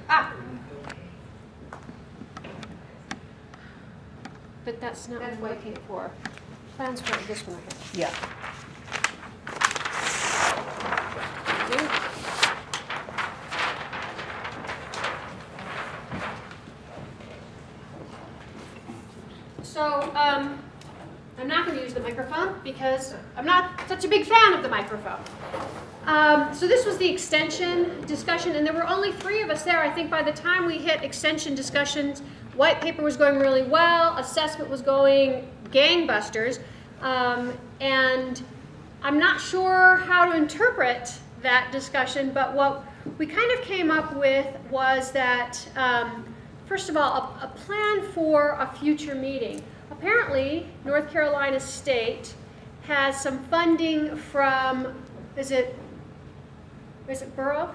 Ah. But that's not what I'm looking for. Plans for this one right here. Yeah. So I'm not going to use the microphone because I'm not such a big fan of the microphone. So this was the extension discussion, and there were only 3 of us there. I think by the time we hit extension discussions, white paper was going really well, assessment was going gangbusters, and I'm not sure how to interpret that discussion, but what we kind of came up with was that, first of all, a plan for a future meeting. Apparently, North Carolina State has some funding from, is it Burroughs?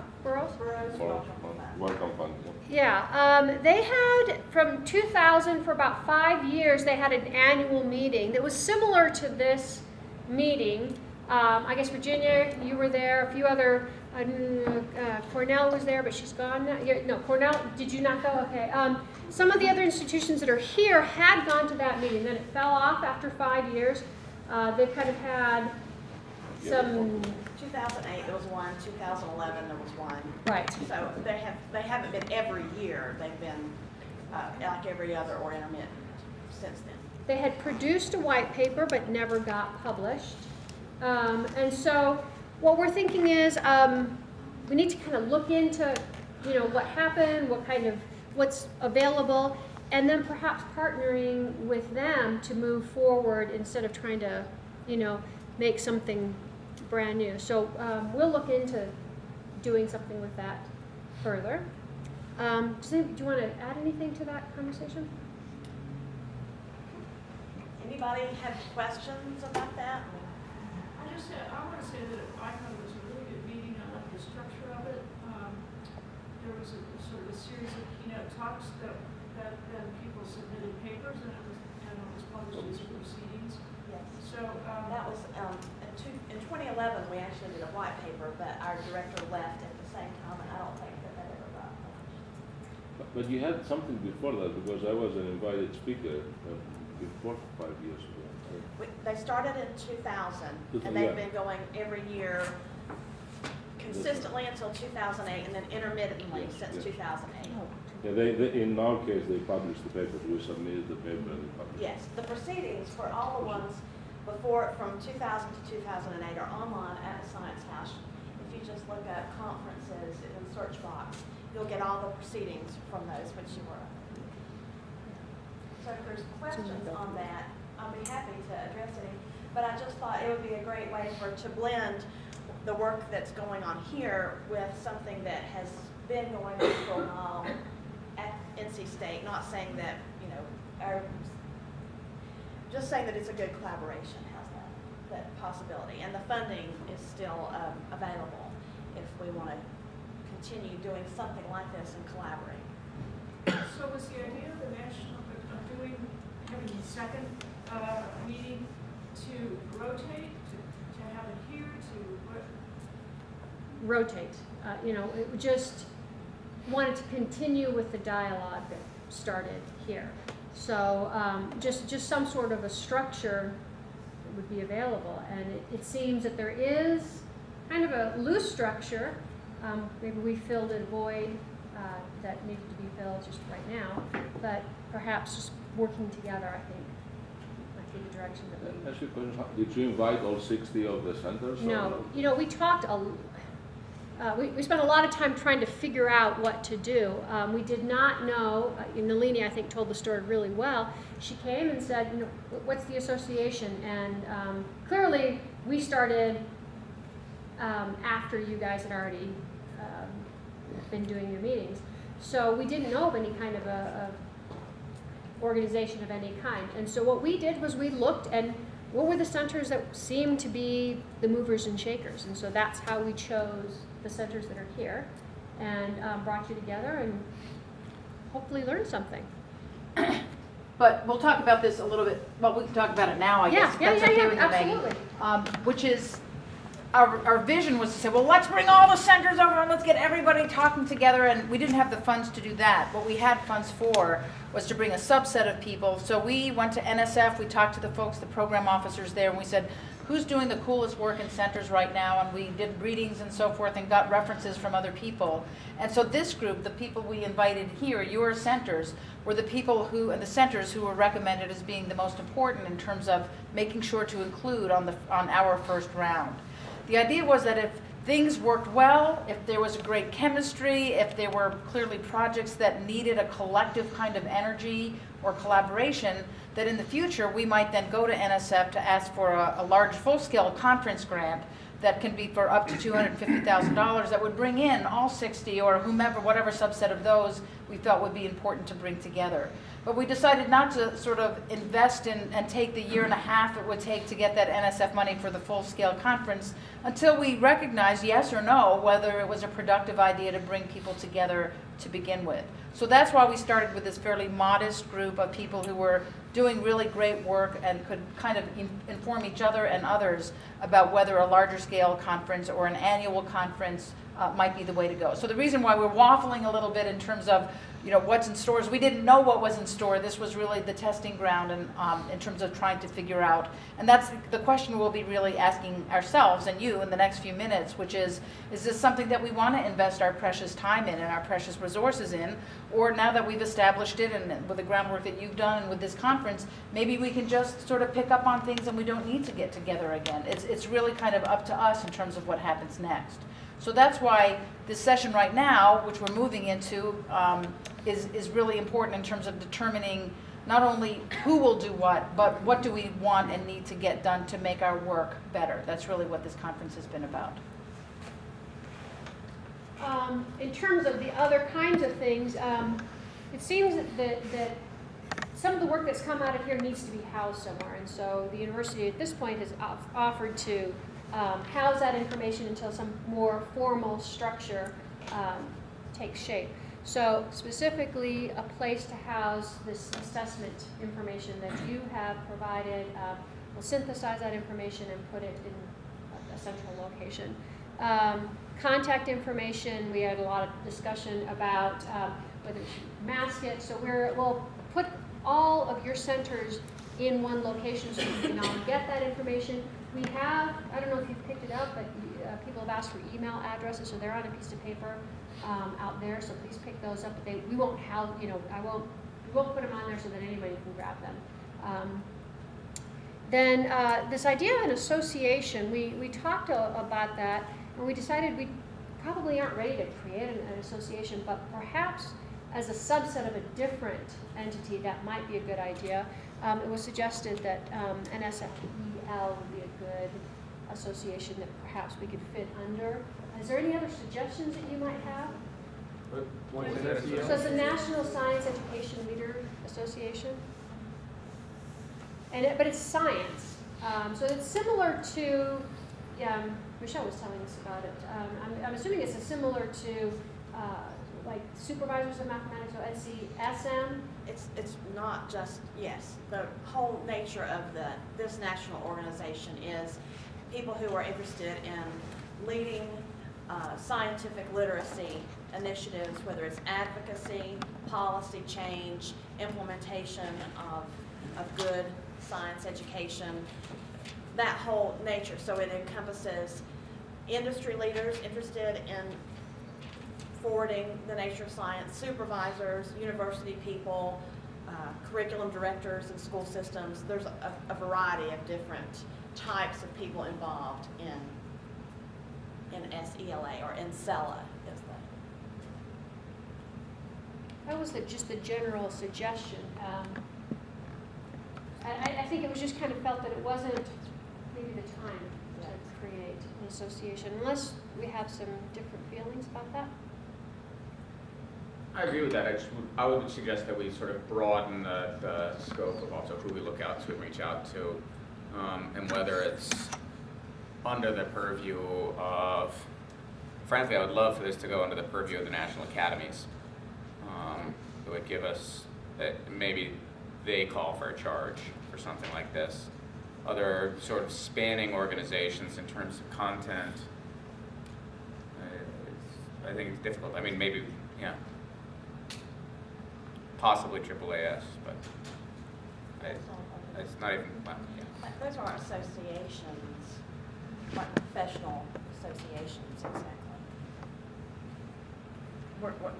Welcome fund. Yeah, they had from 2000 for about 5 years. They had an annual meeting that was similar to this meeting. I guess Virginia, you were there. A few other. Cornell was there, but she's gone now. No, Cornell. Did you not go? Okay. Some of the other institutions that are here had gone to that meeting. Then it fell off after 5 years. They kind of had some. 2008 there was one, 2011 there was one. Right. So they haven't been every year. They've been like every other or intermittent since then. They had produced a white paper but never got published. And so what we're thinking is we need to kind of look into, what happened, what's available, and then perhaps partnering with them to move forward instead of trying to, make something brand new. So we'll look into doing something with that further. Do you want to add anything to that conversation? Anybody have questions about that? I want to say that I thought it was a really good meeting. I like the structure of it. There was a sort of a series of keynote talks that then people submitted papers, and it was published as proceedings. Yes. So That was in 2011 we actually did a white paper, but our director left at the same time, and I don't think that ever got published. But you had something before that, because I was an invited speaker before 5 years ago. They started in 2000, and they've been going every year consistently until 2008, and then intermittently since 2008. Yeah, in our case, they published the paper. We submitted the paper and they published. Yes, the proceedings for all the ones before from 2000 to 2008 are online at the Science House. If you just look up conferences in the search box, you'll get all the proceedings from those which you were. So if there's questions on that, I'll be happy to address any. But I just thought it would be a great way to blend the work that's going on here with something that has been going on for a while at NC State. Not saying that, just saying that it's a good collaboration. How's that possibility? And the funding is still available if we want to continue doing something like this and collaborate. so was the idea of the national having a second meeting to rotate, to have it here, to what? Rotate. It just wanted to continue with the dialogue that started here. So just some sort of a structure that would be available. And it seems that there is kind of a loose structure. Maybe we filled a void that needed to be filled just right now. But perhaps just working together, I think, might be the direction that we... Actually, did you invite all 60 of the centers? No. We talked we spent a lot of time trying to figure out what to do. We did not know, Nalini, I think, told the story really well. She came and said, what's the association? And clearly, we started after you guys had already been doing your meetings. So we didn't know of any kind of a organization of any kind. And so what we did was we looked and what were the centers that seemed to be the movers and shakers. And so that's how we chose the centers that are here and brought you together and hopefully learned something. But we'll talk about this a little bit. Well, we can talk about it now, I guess. Yeah, if that's okay with you, Maggie. absolutely. Which is, our vision was to say, well, let's bring all the centers over and let's get everybody talking together, and we didn't have the funds to do that. What we had funds for was to bring a subset of people. So we went to NSF, we talked to the folks, the program officers there, and we said, who's doing the coolest work in centers right now? And we did readings and so forth and got references from other people. And so this group, the people we invited here, your centers, were the people who, and the centers who were recommended as being the most important in terms of making sure to include on our first round. The idea was that if things worked well, if there was a great chemistry, if there were clearly projects that needed a collective kind of energy or collaboration, that in the future we might then go to NSF to ask for a large full-scale conference grant that can be for up to $250,000 that would bring in all 60 or whomever, whatever subset of those we felt would be important to bring together. But we decided not to sort of invest in and take the year and a half it would take to get that NSF money for the full-scale conference until we recognized, yes or no, whether it was a productive idea to bring people together to begin with. So that's why we started with this fairly modest group of people who were doing really great work and could kind of inform each other and others about whether a larger scale conference or an annual conference might be the way to go. So the reason why we're waffling a little bit in terms of what's in store is we didn't know what was in store. This was really the testing ground and in terms of trying to figure out. And that's the question we'll be really asking ourselves and you in the next few minutes, which is this something that we want to invest our precious time in and our precious resources in? Or now that we've established it and with the groundwork that you've done and with this conference, maybe we can just sort of pick up on things and we don't need to get together again. It's really kind of up to us in terms of what happens next. So that's why this session right now, which we're moving into, is really important in terms of determining not only who will do what, but what do we want and need to get done to make our work better. That's really what this conference has been about. In terms of the other kinds of things, it seems that some of the work that's come out of here needs to be housed somewhere, and so the university at this point has offered to house that information until some more formal structure takes shape. So specifically, a place to house this assessment information that you have provided. We'll synthesize that information and put it in a central location. Contact information, we had a lot of discussion about whether you should mask it. So we'll put all of your centers in one location so you can all get that information. We have, I don't know if you've picked it up, but people have asked for email addresses, so they're on a piece of paper out there. So please pick those up. But we won't have, we won't put them on there so that anybody can grab them. Then this idea of an association, we talked about that, and we decided we probably aren't ready to create an association, but perhaps as a subset of a different entity, that might be a good idea. It was suggested that NSFEL would be a good association that perhaps we could fit under. Is there any other suggestions that you might have? So it's the National Science Education Leader Association. But it's science. So it's similar to, Michelle was telling us about it. I'm assuming it's similar to like supervisors of mathematics, or NCSM. It's not just, yes, the whole nature of this national organization is people who are interested in leading scientific literacy initiatives, whether it's advocacy, policy change, implementation of good science education, that whole nature. So it encompasses industry leaders interested in forwarding the nature of science, supervisors, university people, curriculum directors in school systems. There's a variety of different types of people involved in SELA, or NCELA is That was just the general suggestion. I think it was just kind of felt that it wasn't maybe the time to create an association, unless we have some different feelings about that. I agree with that. I would suggest that we sort of broaden the scope of also who we look out to and reach out to, and whether it's under the purview of, frankly, I would love for this to go under the purview of the national academies. It would give us, maybe they call for a charge for something like this. other sort of spanning organizations in terms of content, I think it's difficult. I mean, maybe, yeah, possibly AAAS, but it's not even, well, yeah. Those are associations, like professional associations, exactly.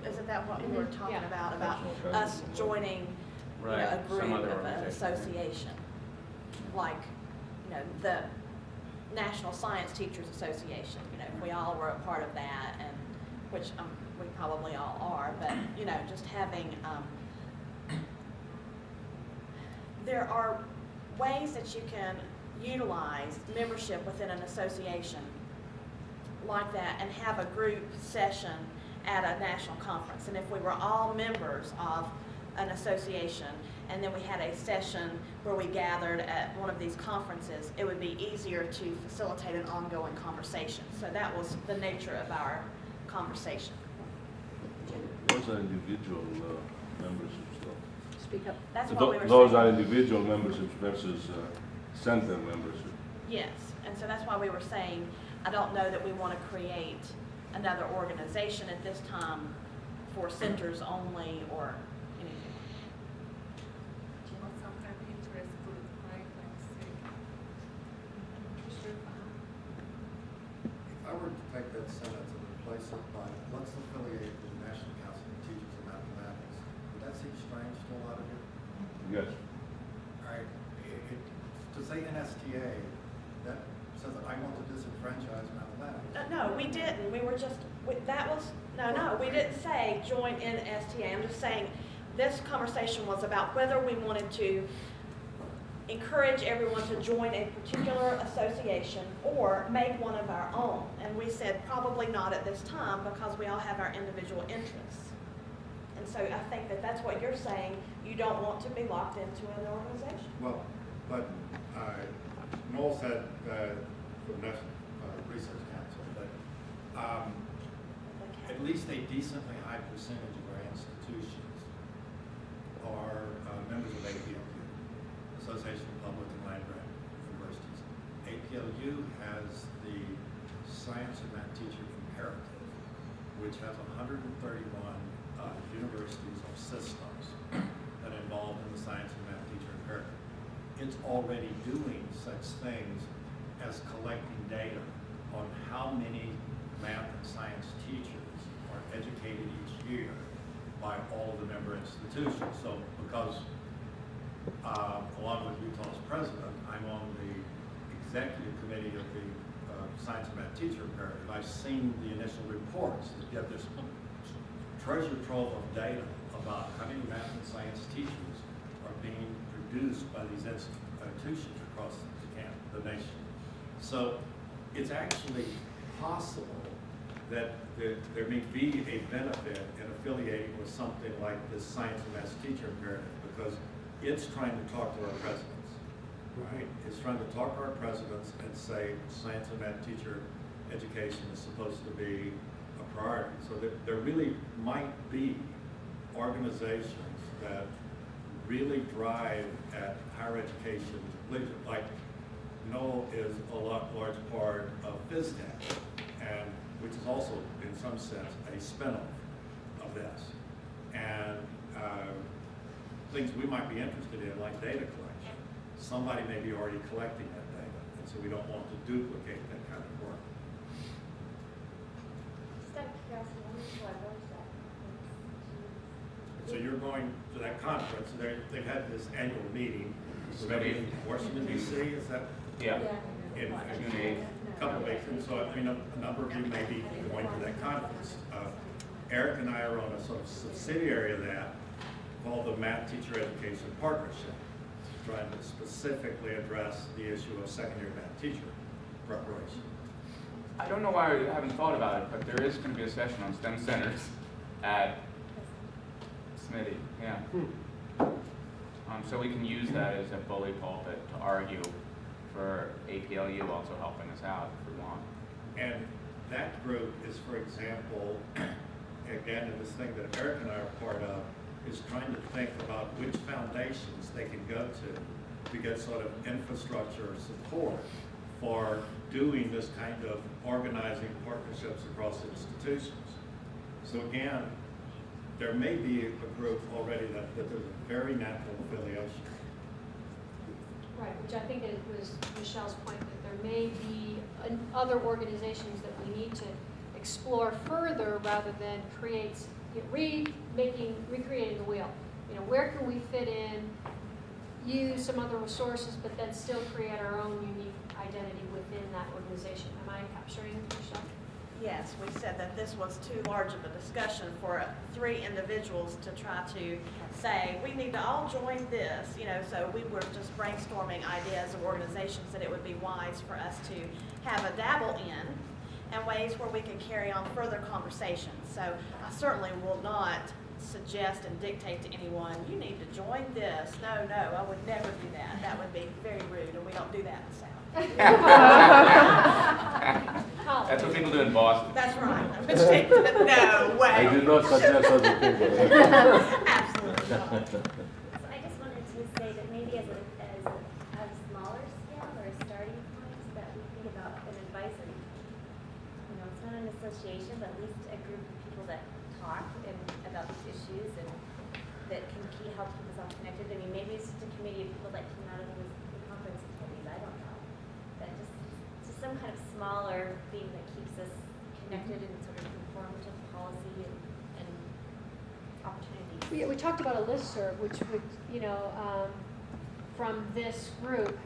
Isn't that what we were talking Yeah. about Okay. us joining, you know, Right, a group some other of an organization. association? Like, you know, the National Science Teachers Association, you know, we all were a part of that, and, which we probably all are, but, you know, just having, there are ways that you can utilize membership within an association like that and have a group session at a national conference. And if we were all members of an association and then we had a session where we gathered at one of these conferences, it would be easier to facilitate an ongoing conversation. So that was the nature of our conversation. Those are individual memberships, though. Speak up. That's what we were saying. Those are individual memberships versus center membership. Yes, and so that's why we were saying, I don't know that we want to create another organization at this time for centers only or anything. Do you want some kind of interest group, right? Like say, If I were to take that sentence and replace it by, let's affiliate with the National Council of Teachers of Mathematics, would that seem strange to a lot of you? Yes. Right? To say NSTA, that says I want to disenfranchise mathematics. No, we didn't. We were just, we didn't say join NSTA. I'm just saying this conversation was about whether we wanted to encourage everyone to join a particular association or make one of our own. And we said probably not at this time because we all have our individual interests. And so I think that that's what you're saying. You don't want to be locked into an organization. Well, but Noel said from National Research Council that at least a decently high percentage of our institutions are members of APLU, Association of Public and Land-Grant Universities. APLU has the Science and Math Teacher Imperative, which has 131 universities or systems that are involved in the Science and Math Teacher Imperative. It's already doing such things as collecting data on how many math and science teachers are educated each year by all of the member institutions. So because along with Utah's president, I'm on the executive committee of the Science and Math Teacher Imperative. I've seen the initial reports that get this treasure trove of data about how many math and science teachers are being produced by these institutions across the nation. So it's actually possible that there may be a benefit in affiliating with something like this Science and Math Teacher Imperative because it's trying to talk to our presidents, right? It's trying to talk to our presidents and say science and math teacher education is supposed to be a priority. So there really might be organizations that really drive at higher education, like Noel is a large part of PhysTech, and which is also, in some sense, a spinoff of this. And things we might be interested in, like data collection. Somebody may be already collecting that data, and so we don't want to duplicate that kind of work. So you're going to that conference, and they've had this annual meeting. In Washington, D.C., is that? Yeah. In June 8th. a couple of weeks, and so I mean, a number of you may be going to that conference. Eric and I are on a sort of subsidiary of that called the Math Teacher Education Partnership, trying to specifically address the issue of secondary math teacher preparation. I don't know why I haven't thought about it, but there is going to be a session on STEM centers at Smitty, yeah. So we can use that as a bully pulpit to argue for APLU also helping us out if we want. And that group is, for example, again, in this thing that Eric and I are part of, is trying to think about which foundations they can go to to get sort of infrastructure support for doing this kind of organizing partnerships across institutions. So again, there may be a group already that there's a very natural affiliation. Right, which I think it was Michelle's point, that there may be other organizations that we need to explore further rather than recreating the wheel. You know, where can we fit in, use some other resources, but then still create our own unique identity within that organization? Am I capturing, Michelle? Yes, we said that this was too large of a discussion for 3 individuals to try to say, we need to all join this, you know, so we were just brainstorming ideas of organizations that it would be wise for us to have a dabble in and ways where we could carry on further conversations. So I certainly will not suggest and dictate to anyone, you need to join this. No, I would never do that. That would be very rude, and we don't do that in the South. That's what people do in Boston. That's right. No way. I did not suggest other people. Absolutely not. So I just wanted to say that maybe as a smaller scale or a starting point, that we think about an advisory. You know, it's not an association, but at least a group of people that talk about these issues and that can help keep us all connected. I mean, maybe it's just a committee of people that came out of the conference committees. I don't know. But just some kind of smaller thing that keeps us connected and sort of informed of policy and opportunities. We talked about a listserv, which would, you know, from this group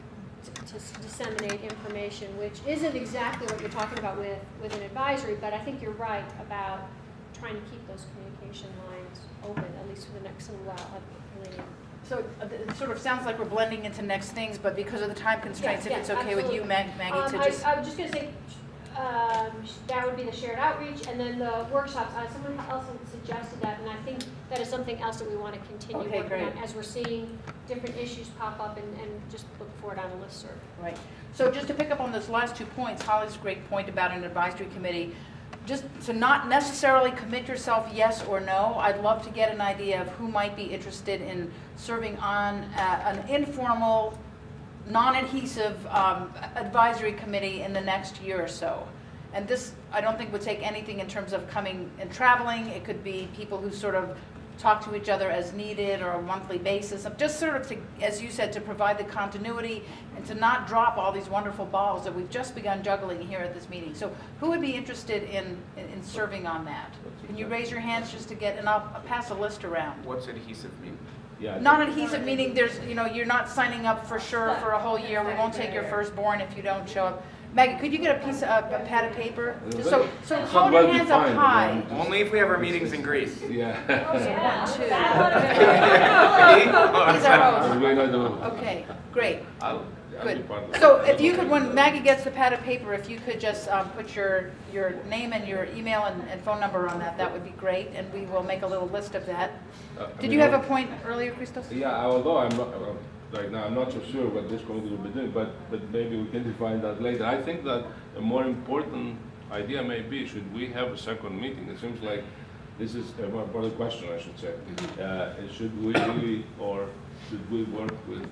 to disseminate information, which isn't exactly what you're talking about with an advisory, but I think you're right about trying to keep those communication lines open, at least for the next little while. So it sort of sounds like we're blending into next things, but because of the time constraints, if it's okay with you, Maggie, to just... I was just going to say, that would be the shared outreach, and then the workshops. Someone else had suggested that, and I think that is something else that we want to continue working on as we're seeing different issues pop up, and just look for it on a listserv. Right. So just to pick up on those last 2 points, Holly's great point about an advisory committee. Just to not necessarily commit yourself yes or no, I'd love to get an idea of who might be interested in serving on an informal, non-adhesive advisory committee in the next year or so. And this, I don't think would take anything in terms of coming and traveling. It could be people who sort of talk to each other as needed or a monthly basis, just sort of to, as you said, to provide the continuity and to not drop all these wonderful balls that we've just begun juggling here at this meeting. So who would be interested in serving on that? Can you raise your hands just to get, and I'll pass a list around. What's adhesive mean? Yeah, Non-adhesive meaning there's, you know, you're not signing up for sure for a whole year. We won't take your firstborn if you don't show up. Maggie, could you get a pad of paper? Just so hold your hands up high. Only if we have our meetings in Greece. Yeah. 1, 2. These are both. Okay, great. Good. So if you could, when Maggie gets the pad of paper, if you could just put your name and your email and phone number on that, that would be great, and we will make a little list of that. Did you have a point earlier, Christos? Yeah, although I'm not, right now I'm not so sure what this committee will be doing, but maybe we can define that later. I think that a more important idea may be, should we have a second meeting? It seems like this is a more important question, I should say. Should we really, or should we work with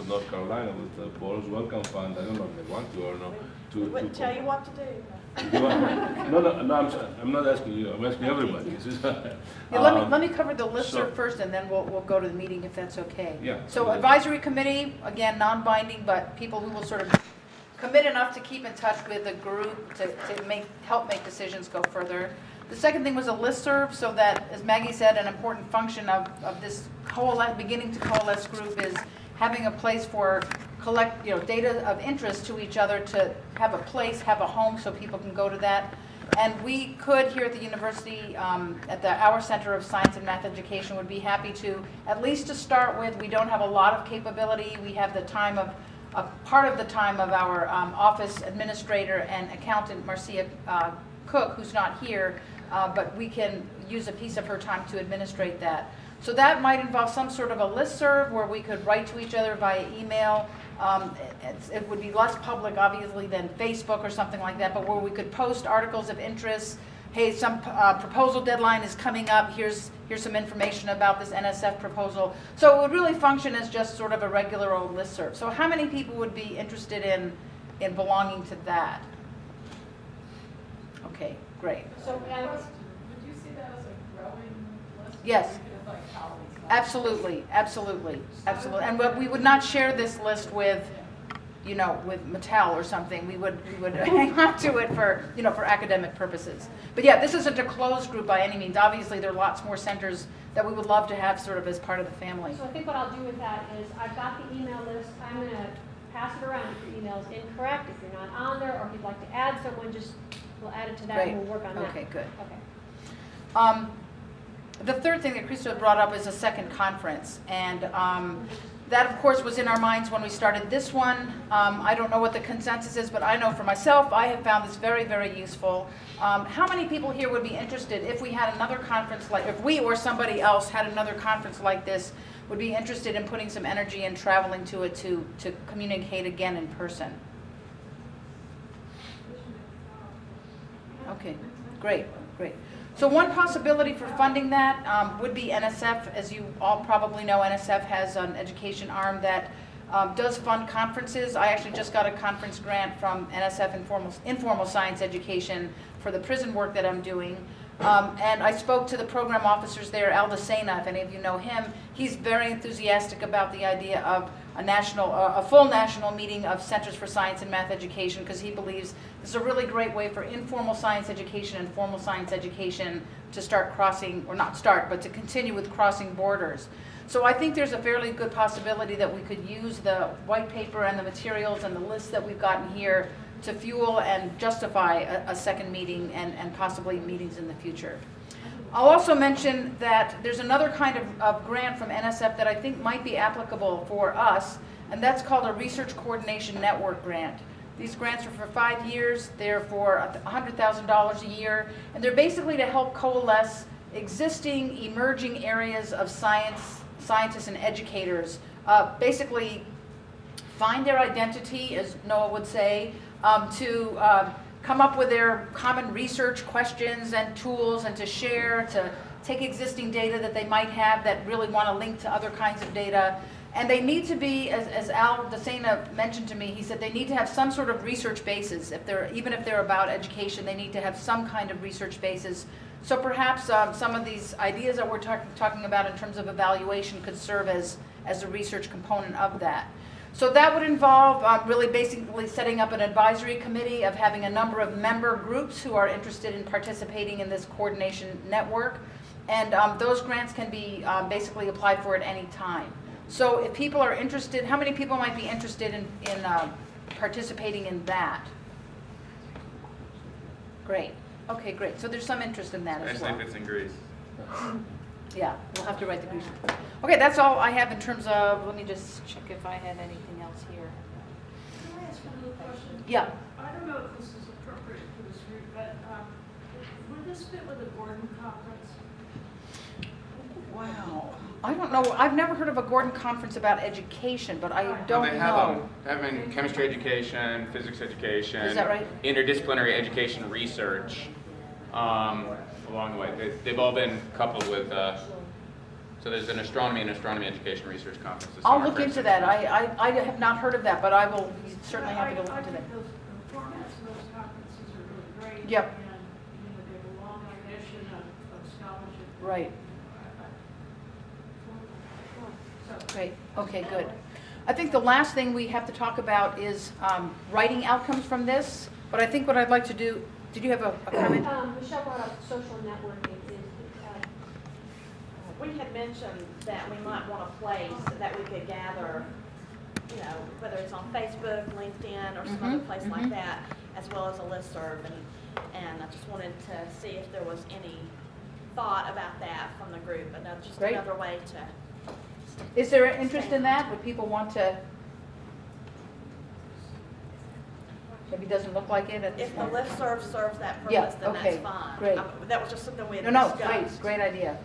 North Carolina, with the Boros Welcome Fund? I don't know if they want to or not. We wouldn't tell you what to do. No, I'm not asking you, I'm asking everybody. Let me cover the listserv first, and then we'll go to the meeting if that's okay. Yeah. So advisory committee, again, non-binding, but people who will sort of commit enough to keep in touch with the group to help make decisions go further. The second thing was a listserv, so that, as Maggie said, an important function of this beginning to coalesce group is having a place for collect, data of interest to each other, to have a place, have a home, so people can go to that. And we could, here at the university, at our Center of Science and Math Education, would be happy to, at least to start with, we don't have a lot of capability. We have the time of, part of the time of our office administrator and accountant, Marcia Cook, who's not here, but we can use a piece of her time to administrate that. So that might involve some sort of a listserv where we could write to each other via email. It would be less public, obviously, than Facebook or something like that, but where we could post articles of interest, hey, some proposal deadline is coming up, here's some information about this NSF proposal. So it would really function as just sort of a regular old listserv. So how many people would be interested in belonging to that? Okay, great. So, Would you see that as a growing list? Yes. Or you could, like, columns? Absolutely, absolutely, absolutely. And we would not share this list with, you know, with Mattel or something. We would hang on to it for, you know, for academic purposes. But yeah, this isn't a closed group by any means. Obviously, there are lots more centers that we would love to have sort of as part of the family. So I think what I'll do with that is, I've got the email list, I'm going to pass it around if your email is incorrect, if you're not on there, or if you'd like to add someone, just, we'll add it to that Great. and we'll work on that. Okay, good. Okay. The third thing that Christo brought up is a second conference, and that, of course, was in our minds when we started this one. I don't know what the consensus is, but I know for myself, I have found this very, very useful. How many people here would be interested if we had another conference, like if we or somebody else had another conference like this, would be interested in putting some energy and traveling to it to communicate again in person? Okay, great, great. So one possibility for funding that would be NSF. As you all probably know, NSF has an education arm that does fund conferences. I actually just got a conference grant from NSF Informal Science Education for the prison work that I'm doing. And I spoke to the program officers there, Al DeSena, if any of you know him. He's very enthusiastic about the idea of a full national meeting of Centers for Science and Math Education, because he believes this is a really great way for informal science education and formal science education to start crossing, or not start, but to continue with crossing borders. So I think there's a fairly good possibility that we could use the white paper and the materials and the lists that we've gotten here to fuel and justify a second meeting and possibly meetings in the future. I'll also mention that there's another kind of grant from NSF that I think might be applicable for us, and that's called a Research Coordination Network grant. These grants are for 5 years. They're for $100,000 a year, and they're basically to help coalesce existing emerging areas of scientists and educators, basically find their identity, as Noah would say, to come up with their common research questions and tools, and to share, to take existing data that they might have that really want to link to other kinds of data. And they need to be, as Al DeSena mentioned to me, he said they need to have some sort of research basis. Even if they're about education, they need to have some kind of research basis. So perhaps some of these ideas that we're talking about in terms of evaluation could serve as a research component of that. So that would involve really basically setting up an advisory committee of having a number of member groups who are interested in participating in this coordination network. And those grants can be basically applied for at any time. So if people are interested, how many people might be interested in participating in that? Great. Okay, great. So there's some interest in that as well. Especially if it's in Greece. Yeah, we'll have to write the Greece. Okay, that's all I have in terms of, let me just check if I have anything else here. Can I ask another question? Yeah. I don't know if this is appropriate for this group, but would this fit with the Gordon conference? Wow. I don't know. I've never heard of a Gordon conference about education, but I don't They have know. They have in chemistry education, physics education. Is that right? Interdisciplinary education research. Along the way, they've all been coupled with. So there's an astronomy and astronomy education research conference. This I'll summer, look for into instance. that. I have not heard of that, but I will be certainly happy to look I into that. think the formats of those conferences are really great. Yep. And, they have a long tradition of scholarship. Right. So, Great. Okay, good. I think the last thing we have to talk about is writing outcomes from this. But I think what I'd like to do, did you have a comment? Michelle brought up social networking. We had mentioned that we might want a place that we could gather, whether it's on Facebook, LinkedIn, or some other place like that, as well as a listserv. And I just wanted to see if there was any thought about that from the group, and just Great. another way to. Is there an interest in that? Would people want to? Maybe it doesn't look like it at this If the point. listserv serves that Yeah, purpose, then okay, that's fine. great. That was just something we had No, discussed. great idea.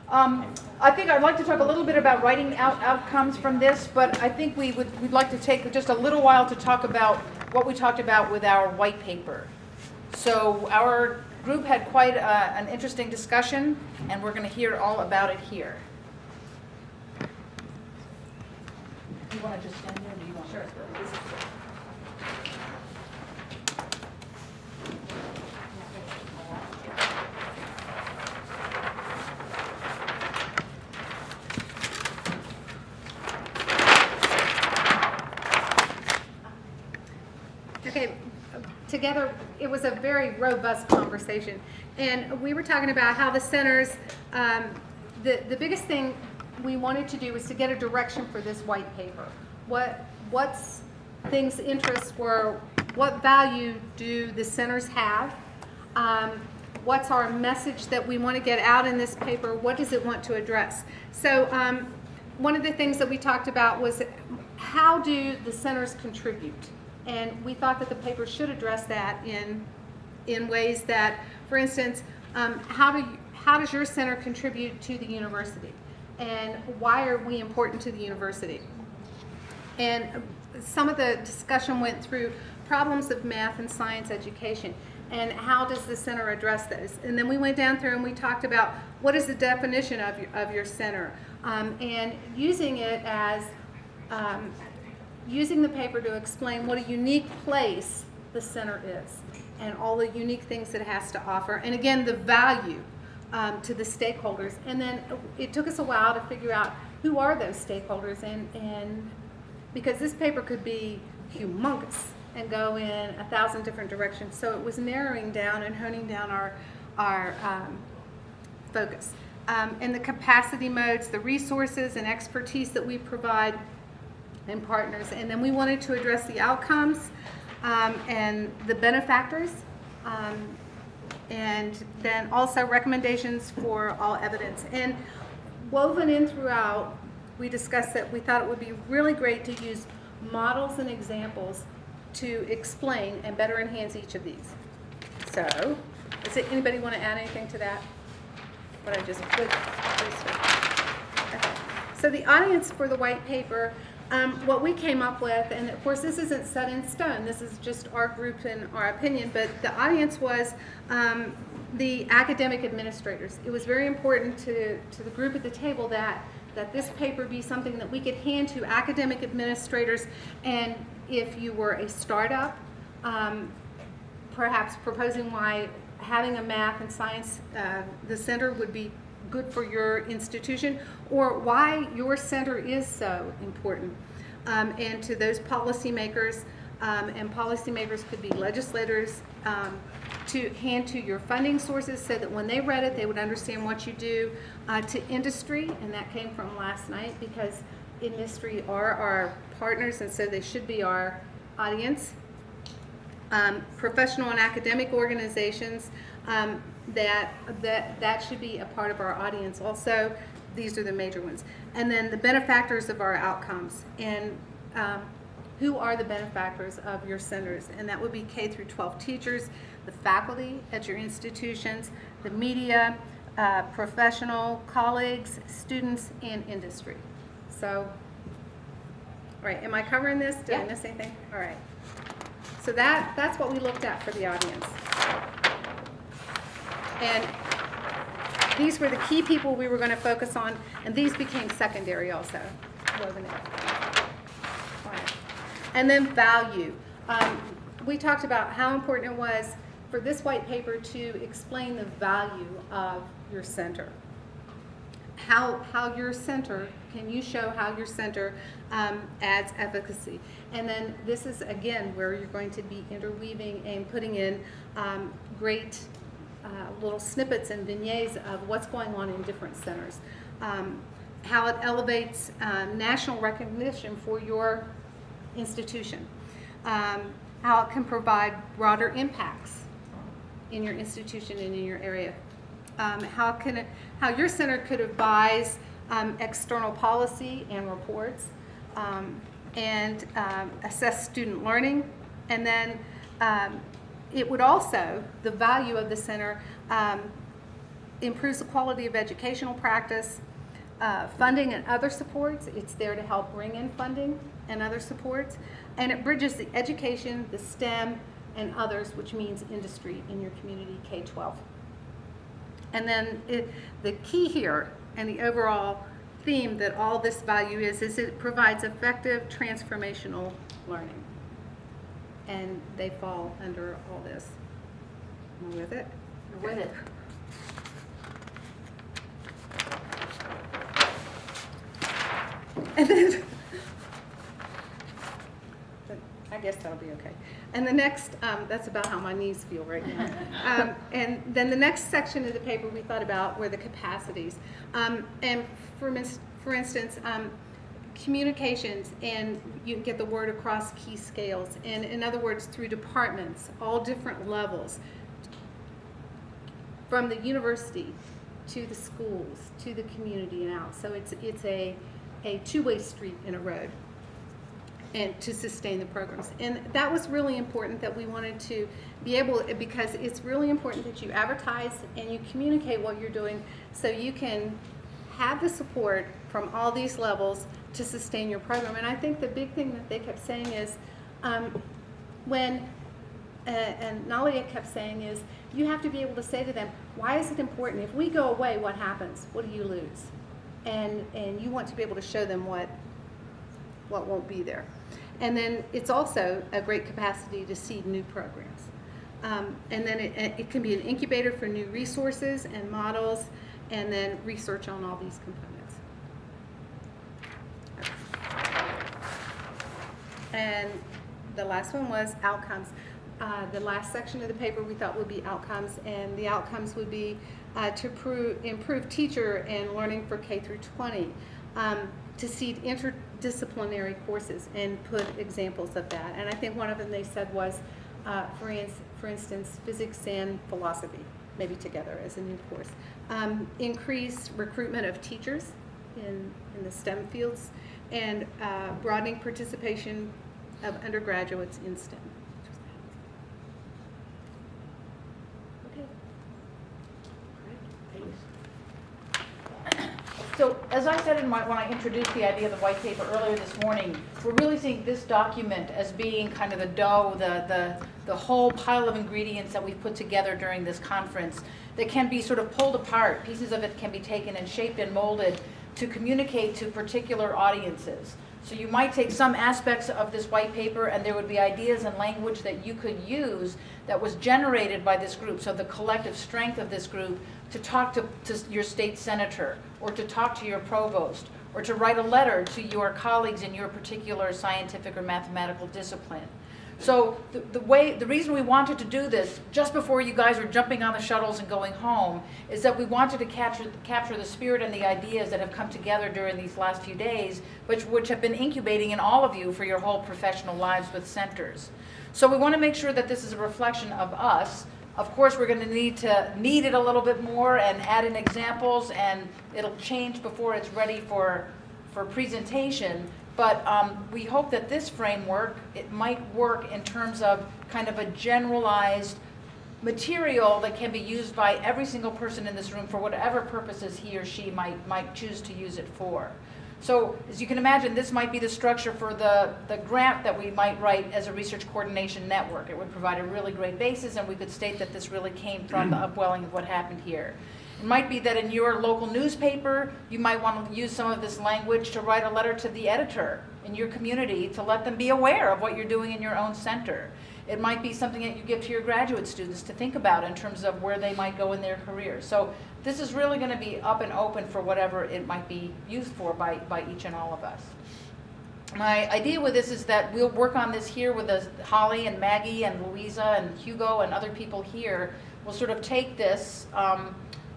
I think I'd like to talk a little bit about writing out outcomes from this, but I think we'd like to take just a little while to talk about what we talked about with our white paper. So our group had quite an interesting discussion, and we're going to hear all about it here. You want to just stand here, or do you want to? Sure. Okay, together, it was a very robust conversation. And we were talking about how the centers, the biggest thing we wanted to do was to get a direction for this white paper. What's things' interests were, what value do the centers have? What's our message that we want to get out in this paper? What does it want to address? So one of the things that we talked about was how do the centers contribute? And we thought that the paper should address that in ways that, for instance, how does your center contribute to the university? And why are we important to the university? And some of the discussion went through problems of math and science education and how does the center address those. And then we went down through and we talked about what is the definition of your center, and using it as using the paper to explain what a unique place the center is and all the unique things that it has to offer, and again the value to the stakeholders. And then it took us a while to figure out who are those stakeholders, and because this paper could be humongous and go in 1,000 different directions, so it was narrowing down and honing down our focus. And the capacity modes, the resources and expertise that we provide, and partners. And then we wanted to address the outcomes and the benefactors, and then also recommendations for all evidence. And woven in throughout, we discussed that we thought it would be really great to use models and examples to explain and better enhance each of these. So, anybody want to add anything to that? What I just put? Okay. So the audience for the white paper, what we came up with, and of course this isn't set in stone, this is just our group and our opinion, but the audience was the academic administrators. It was very important to the group at the table that this paper be something that we could hand to academic administrators, and if you were a startup, perhaps proposing why having a math and science, the center would be good for your institution, or why your center is so important. And to those policymakers, and policymakers could be legislators, to hand to your funding sources so that when they read it, they would understand what you do, to industry, and that came from last night because industry are our partners and so they should be our audience. Professional and academic organizations, that should be a part of our audience also. These are the major ones. And then the benefactors of our outcomes, and who are the benefactors of your centers, and that would be K through 12 teachers, the faculty at your institutions, the media, professional colleagues, students, and industry. So, all right, am I covering this? Did I miss anything? All right. So that's what we looked at for the audience. And these were the key people we were going to focus on, and these became secondary also. Woven in. All right. And then value. We talked about how important it was for this white paper to explain the value of your center. How your center, can you show how your center adds efficacy? And then this is, again, where you're going to be interweaving and putting in great little snippets and vignettes of what's going on in different centers. How it elevates national recognition for your institution. How it can provide broader impacts in your institution and in your area. How your center could advise external policy and reports, and assess student learning, and then it would also, the value of the center improves the quality of educational practice, funding and other supports. It's there to help bring in funding and other supports, and it bridges the education, the STEM, and others, which means industry in your community K-12. And then the key here and the overall theme that all this value is it provides effective transformational learning. And they fall under all this. Am I with it? You're with it. And then, I guess that'll be okay. And the next, that's about how my knees feel right now. And then the next section of the paper we thought about were the capacities. And for instance, communications, and you can get the word across key scales. And in other words, through departments, all different levels, from the university to the schools, to the community and out. So it's a two-way street in a road, and to sustain the programs. And that was really important, that we wanted to be able, because it's really important that you advertise and you communicate what you're doing so you can have the support from all these levels to sustain your program. And I think the big thing that they kept saying is, and Nalia kept saying is, you have to be able to say to them, why is it important? If we go away, what happens? What do you lose? And you want to be able to show them what won't be there. And then it's also a great capacity to seed new programs. And then it can be an incubator for new resources and models, and then research on all these components. And the last one was outcomes. The last section of the paper we thought would be outcomes, and the outcomes would be to improve teacher and learning for K through 20, to seed interdisciplinary courses and put examples of that. And I think one of them they said was, for instance, physics and philosophy, maybe together as a new course. Increase recruitment of teachers in the STEM fields, and broadening participation of undergraduates in STEM. So, as I said when I introduced the idea of the white paper earlier this morning, we're really seeing this document as being kind of the dough, the whole pile of ingredients that we've put together during this conference that can be sort of pulled apart. Pieces of it can be taken and shaped and molded to communicate to particular audiences. So you might take some aspects of this white paper, and there would be ideas and language that you could use that was generated by this group, so the collective strength of this group, to talk to your state senator, or to talk to your provost, or to write a letter to your colleagues in your particular scientific or mathematical discipline. So the reason we wanted to do this just before you guys are jumping on the shuttles and going home is that we wanted to capture the spirit and the ideas that have come together during these last few days, which have been incubating in all of you for your whole professional lives with centers. So we want to make sure that this is a reflection of us. Of course, we're going to need it a little bit more and add in examples, and it'll change before it's ready for presentation. But we hope that this framework, it might work in terms of kind of a generalized material that can be used by every single person in this room for whatever purposes he or she might choose to use it for. So as you can imagine, this might be the structure for the grant that we might write as a research coordination network. It would provide a really great basis, and we could state that this really came from the upwelling of what happened here. It might be that in your local newspaper, you might want to use some of this language to write a letter to the editor in your community to let them be aware of what you're doing in your own center. It might be something that you give to your graduate students to think about in terms of where they might go in their career. So this is really going to be up and open for whatever it might be used for by each and all of us. My idea with this is that we'll work on this here with Holly and Maggie and Louisa and Hugo and other people here. We'll sort of take this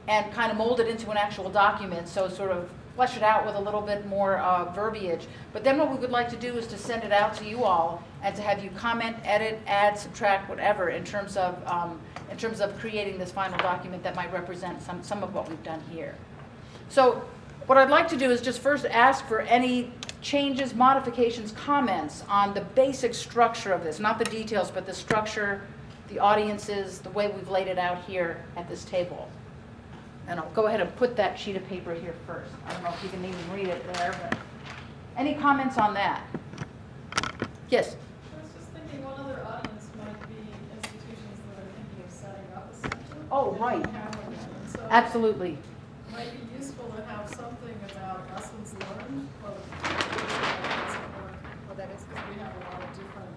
and kind of mold it into an actual document, so sort of flesh it out with a little bit more verbiage. But then what we would like to do is to send it out to you all and to have you comment, edit, add, subtract, whatever in terms of creating this final document that might represent some of what we've done here. So what I'd like to do is just first ask for any changes, modifications, comments on the basic structure of this, not the details, but the structure, the audiences, the way we've laid it out here at this table. And I'll go ahead and put that sheet of paper here first. I don't know if you can even read it there, but any comments on that? Yes? I was just thinking one other audience might be Oh, right. Having them. And so Absolutely. it might be useful to have something about lessons learned for the lesson work. Well, that is Because we have a lot of different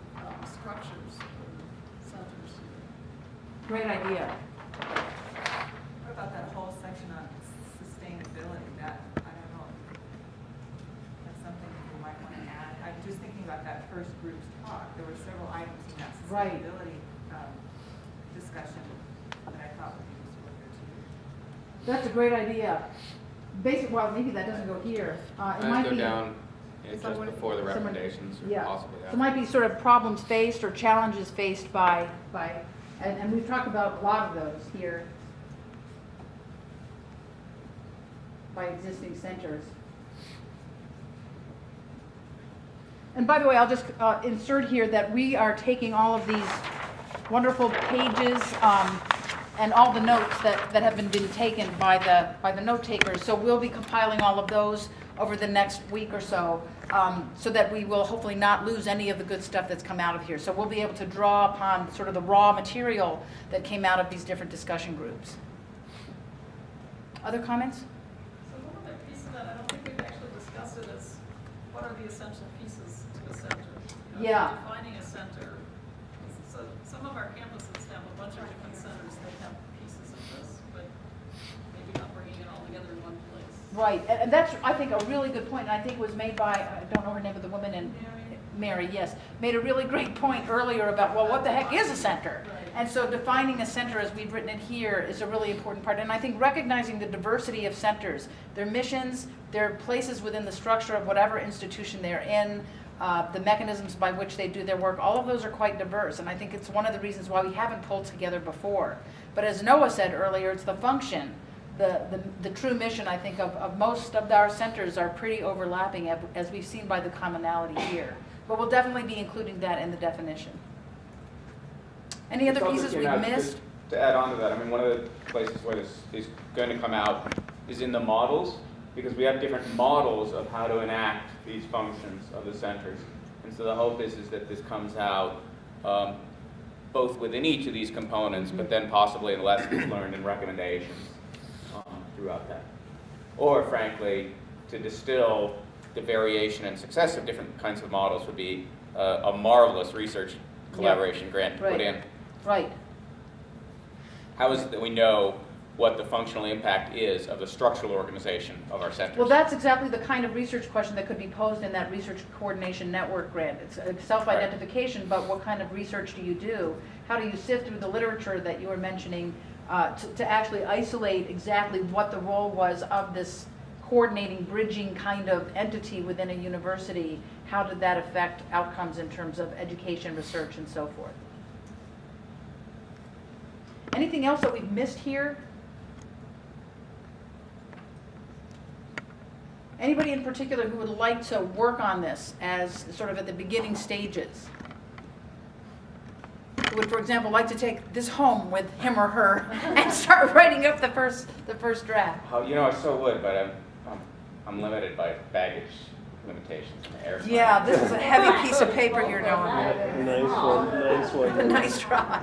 structures and centers here. Great idea. What about that whole section on sustainability? That, I don't know, that's something that we might want to add. I'm just thinking about that first group's talk. There were several items in that Right. sustainability discussion that I thought would be useful here too. That's a great idea. Well, maybe that doesn't go here. It might Go be. down just someone- before the someone- recommendations, or Yeah. possibly So it after. might be sort of problems faced or challenges faced by, and we've talked about a lot of those here by existing centers. And by the way, I'll just insert here that we are taking all of these wonderful pages and all the notes that have been taken by the note takers. So we'll be compiling all of those over the next week or so, so that we will hopefully not lose any of the good stuff that's come out of here. So we'll be able to draw upon sort of the raw material that came out of these different discussion groups. Other comments? So one of the pieces that I don't think we've actually discussed it is, what are the essential pieces to a center? You know, Yeah. Defining a center. So some of our campuses have a bunch of different centers that have pieces of this, but maybe not bringing it all together in one place. Right, and that's, I think, a really good point, and I think was made by, I don't know her name, but the woman in Mary, yes, made a really great point earlier about, well, what the heck is a center? Right. And so defining a center, as we've written it here, is a really important part. And I think recognizing the diversity of centers, their missions, their places within the structure of whatever institution they're in, the mechanisms by which they do their work, all of those are quite diverse. And I think it's one of the reasons why we haven't pulled together before. But as Noah said earlier, it's the function. The true mission, I think, of most of our centers are pretty overlapping, as we've seen by the commonality here. But we'll definitely be including that in the definition. Any other It's also, pieces you we've know, missed? To add on to that, I mean, one of the places where this is going to come out is in the models, because we have different models of how to enact these functions of the centers. And so the hope is that this comes out both within each of these components, but then possibly in lessons learned and recommendations throughout that. Or frankly, to distill the variation and success of different kinds of models would be a marvelous research collaboration grant to put in. Right. How is it that we know what the functional impact is of the structural organization of our centers? Well, that's exactly the kind of research question that could be posed in that research coordination network grant. It's self-identification, but what kind of research do you do? How do you sift through the literature that you were mentioning to actually isolate exactly what the role was of this coordinating, bridging kind of entity within a university? How did that affect outcomes in terms of education, research, and so forth? Anything else that we've missed here? Anybody in particular who would like to work on this as sort of at the beginning stages? Who would, for example, like to take this home with him or her and start writing up the first draft? You know, I so would, but I'm limited by baggage limitations in the airplane. Yeah, this is a heavy piece of paper you're doing. Nice one. A nice try.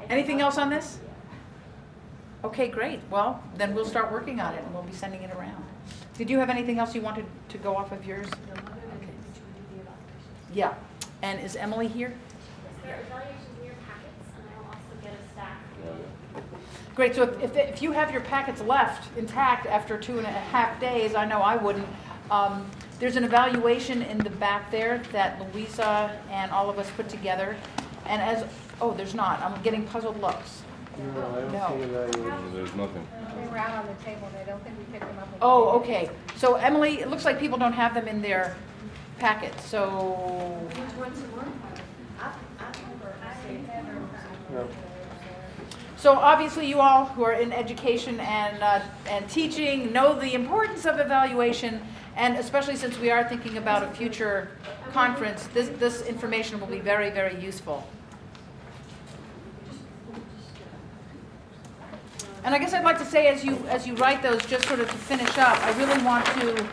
Anything else on this? Okay, great. Well, then we'll start working on it and we'll be sending it around. Did you have anything else you wanted to go off of yours? Okay. Yeah. And is Emily here? There are evaluations in your packets, and I will also get a stack. Great. So if you have your packets left intact after 2.5 days, I know I wouldn't. There's an evaluation in the back there that Louisa and all of us put together. And oh, there's not. I'm getting puzzled looks. No, I don't No. see evaluation. There's nothing. They were out on the table, and I don't think we picked them up. Oh, okay. So Emily, it looks like people don't have them in their packets. So Which ones you want? No. So obviously you all who are in education and teaching know the importance of evaluation, and especially since we are thinking about a future conference, this information will be very, very useful. And I guess I'd like to say, as you write those, just sort of to finish up, I really want to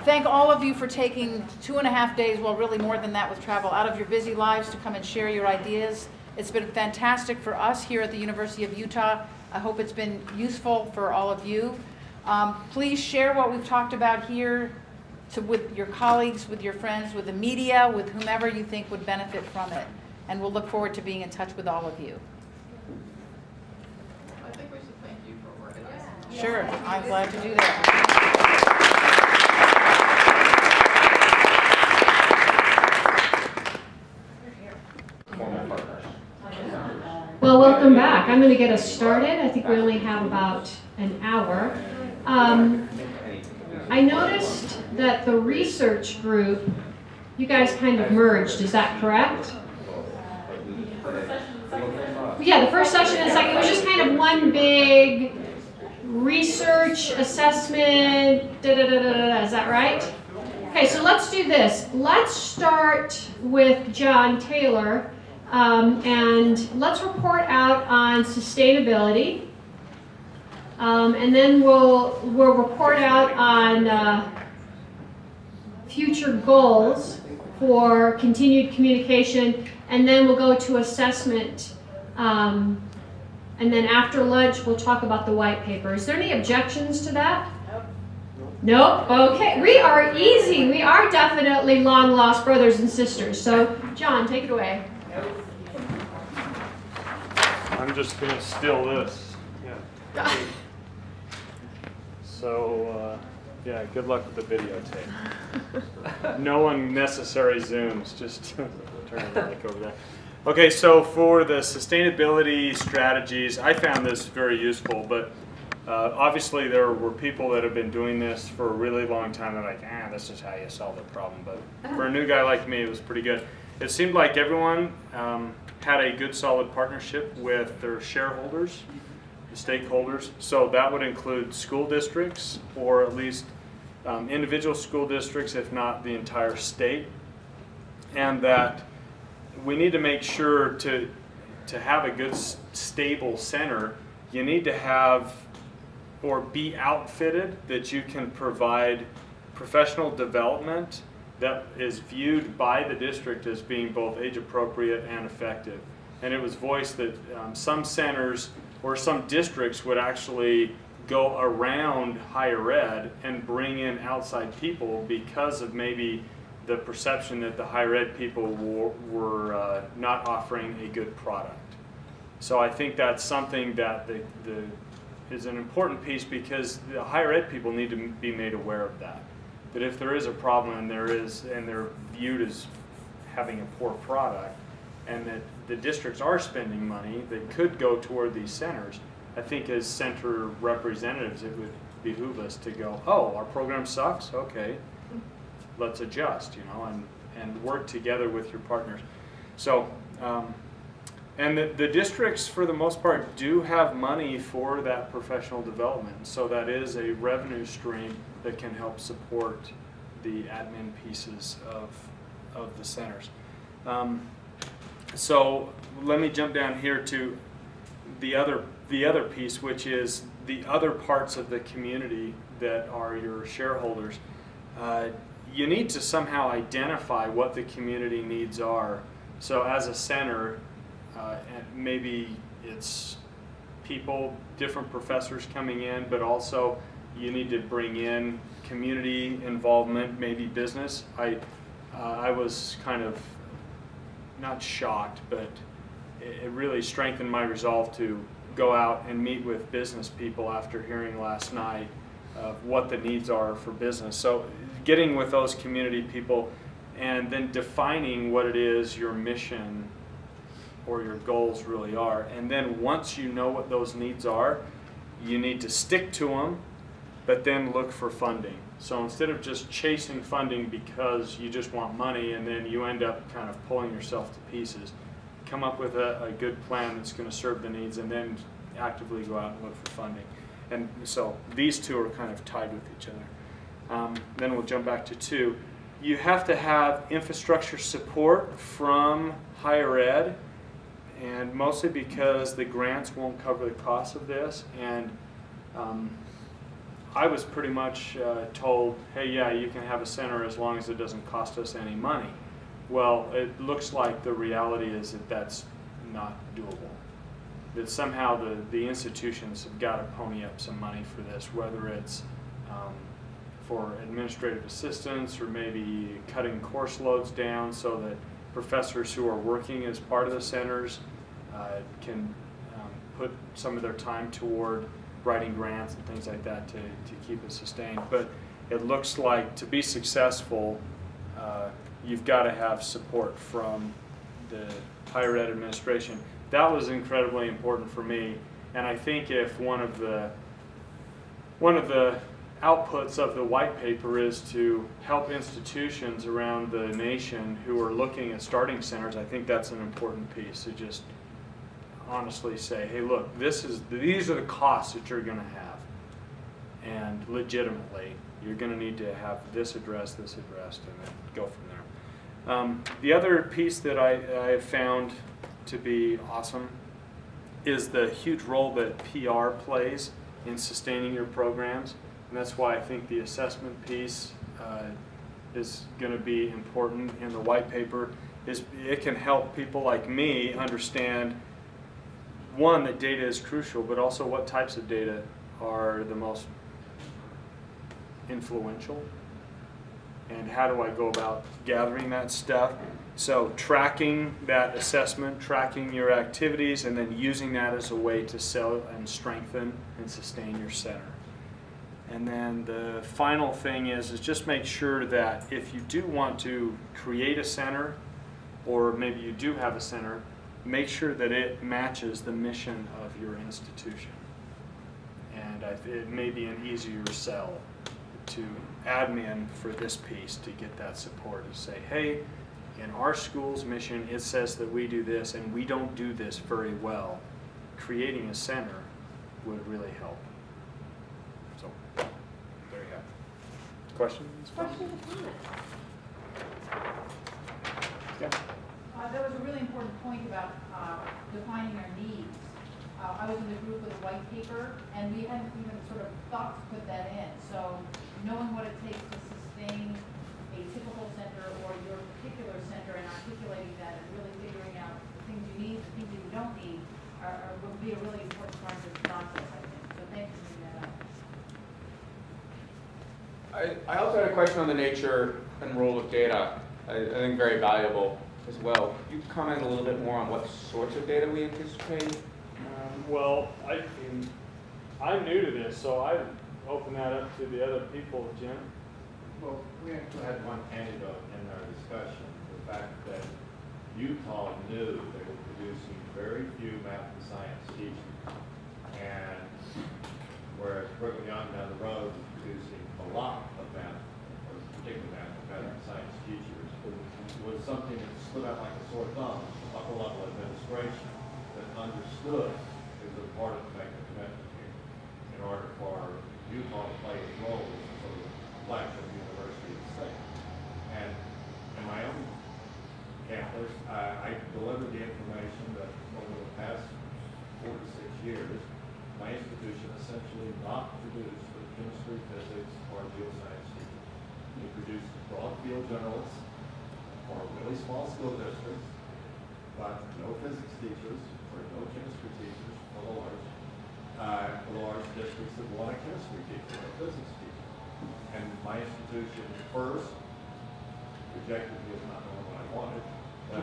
thank all of you for taking 2.5 days, well, really more than that with travel, out of your busy lives to come and share your ideas It's been fantastic for us here at the University of Utah. I hope it's been useful for all of you. Please share what we've talked about here with your colleagues, with your friends, with the media, with whomever you think would benefit from it. And we'll look forward to being in touch with all of you. I think we should thank you for organizing. Sure, I'm glad to do that. Well, welcome back. I'm going to get us started. I think we only have about an hour. I noticed that the research group, you guys kind of merged. Is that correct? Yeah, the first session and second, it was just kind of one big research assessment, Is that right? Okay, so let's do this. Let's start with John Taylor, and let's report out on sustainability, and then we'll report out on future goals for continued communication, and then we'll go to assessment, and then after lunch we'll talk about the white paper. Is there any objections to that? Nope. Okay. We are easy. We are definitely long lost brothers and sisters. So, John, take it away. I'm just going to steal this. Yeah. So, yeah, good luck with the videotape. No unnecessary zooms, just turn the mic over there. Okay, so for the sustainability strategies, I found this very useful, but obviously there were people that have been doing this for a really long time. They're like, this is how you solve the problem. But for a new guy like me, it was pretty good. It seemed like everyone had a good, solid partnership with their shareholders, the stakeholders. So that would include school districts, or at least individual school districts, if not the entire state. And that we need to make sure to have a good, stable center, you need to have or be outfitted that you can provide professional development that is viewed by the district as being both age appropriate and effective. And it was voiced that some centers or some districts would actually go around higher ed and bring in outside people because of maybe the perception that the higher ed people were not offering a good product. So I think that's something that is an important piece, because the higher ed people need to be made aware of that. That if there is a problem and they're viewed as having a poor product, and that the districts are spending money that could go toward these centers, I think as center representatives it would behoove us to go, oh, our program sucks? Okay, let's adjust, and work together with your partners. So, and the districts, for the most part, do have money for that professional development. So that is a revenue stream that can help support the admin pieces of the centers. So let me jump down here to the other piece, which is the other parts of the community that are your shareholders. You need to somehow identify what the community needs are. So as a center, and maybe it's people, different professors coming in, but also you need to bring in community involvement, maybe business. I was kind of not shocked, but it really strengthened my resolve to go out and meet with business people after hearing last night of what the needs are for business. So getting with those community people and then defining what it is your mission or your goals really are. And then once you know what those needs are, you need to stick to them, but then look for funding. So instead of just chasing funding because you just want money and then you end up kind of pulling yourself to pieces, come up with a good plan that's going to serve the needs, and then actively go out and look for funding. And so these two are kind of tied with each other. Then we'll jump back to 2. You have to have infrastructure support from higher ed, and mostly because the grants won't cover the cost of this. And I was pretty much told, hey, yeah, you can have a center as long as it doesn't cost us any money. Well, it looks like the reality is that that's not doable. That somehow the institutions have got to pony up some money for this, whether it's for administrative assistants or maybe cutting course loads down so that professors who are working as part of the centers can put some of their time toward writing grants and things like that to keep it sustained. But it looks like to be successful, you've got to have support from the higher ed administration. That was incredibly important for me, and I think if one of the outputs of the white paper is to help institutions around the nation who are looking at starting centers, I think that's an important piece to just honestly say, hey, look, these are the costs that you're going to have, and legitimately, you're going to need to have this addressed, and then go from there. The other piece that I have found to be awesome is the huge role that PR plays in sustaining your programs, and that's why I think the assessment piece is going to be important in the white paper. It can help people like me understand, one, that data is crucial, but also what types of data are the most influential, and how do I go about gathering that stuff. So tracking that assessment, tracking your activities, and then using that as a way to sell and strengthen and sustain your center. And then the final thing is just make sure that if you do want to create a center, or maybe you do have a center, make sure that it matches the mission of your institution. And it may be an easier sell to admin for this piece to get that support, to say, hey, in our school's mission, it says that we do this, and we don't do this very well. Creating a center would really help. So, there you have it. Questions? Questions or comments? Yeah. There was a really important point about defining our needs. I was in the group with a white paper, and we hadn't even sort of thought to put that in. So knowing what it takes to sustain a typical center or your particular center and articulating that and really figuring out the things you need, the things you don't need, will be a really important part of this process, I think. So thanks for bringing that up. I also had a question on the nature and role of data. I think very valuable as well. Could you comment a little bit more on what sorts of data we anticipate? Well, I'm new to this, so I open that up to the other people. Jim? Well, we actually had one anecdote in our discussion, the fact that Utah knew they were producing very few math and science teachers, and whereas Brigham Young down the road was producing a lot of math, or particularly math and science teachers, was something that stood out like a sore thumb, upper level administration that understood it was important to make a commitment here in order for Utah to play its role as a sort of flagship university of the state. And in my own campus, I delivered the information that over the past 4 to 6 years, my institution essentially not produced the chemistry, physics, or geoscience teachers. It produced broad field generalists for really small school districts, but no physics teachers or no chemistry teachers for the large districts that want a chemistry teacher or a physics teacher. And my institution first rejected me as not knowing what I wanted, but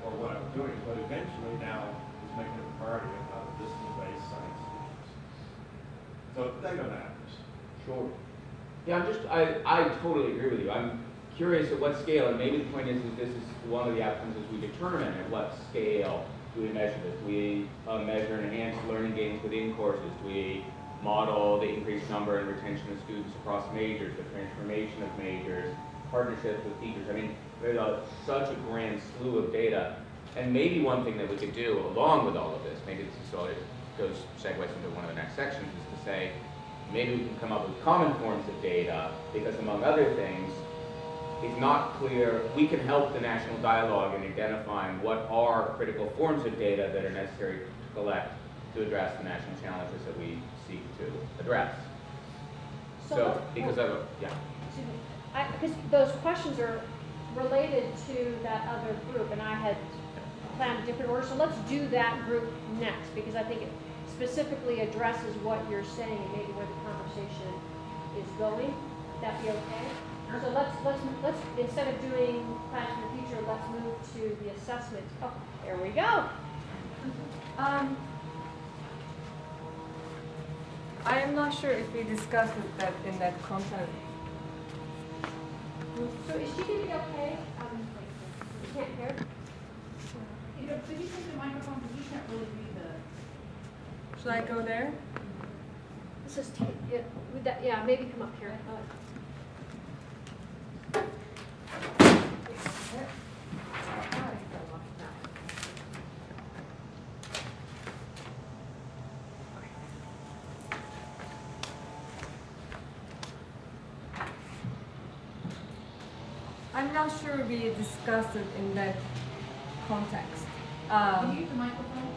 or what I was doing, but eventually now is making it a priority of how discipline-based science teachers. So data matters. Sure. Yeah, I totally agree with you. I'm curious at what scale, and maybe the point is that this is one of the outcomes as we determine at what scale do we measure this. Do we measure enhanced learning gains within courses? Do we model the increased number and retention of students across majors, the transformation of majors, partnerships with teachers? I mean, there's such a grand slew of data. And maybe one thing that we could do along with all of this, maybe this is all it segues into one of the next sections, is to say, maybe we can come up with common forms of data, because among other things, it's not clear, we can help the national dialogue in identifying what are critical forms of data that are necessary to collect to address the national challenges that we seek to address. So because of, yeah. Because those questions are related to that other group, and I had plan a different order. So let's do that group next, because I think it specifically addresses what you're saying and maybe where the conversation is going. Would that be okay? So let's instead of doing plans for the future, let's move to the assessment. Oh, there we go. I am not sure if we discussed that in that content. So is she gonna be okay? You can't hear? Could you take the microphone, because you can't really read the. Should I go there? This is, would that, yeah, maybe come up here. I'm not sure we discussed it in that context. Can you use the microphone?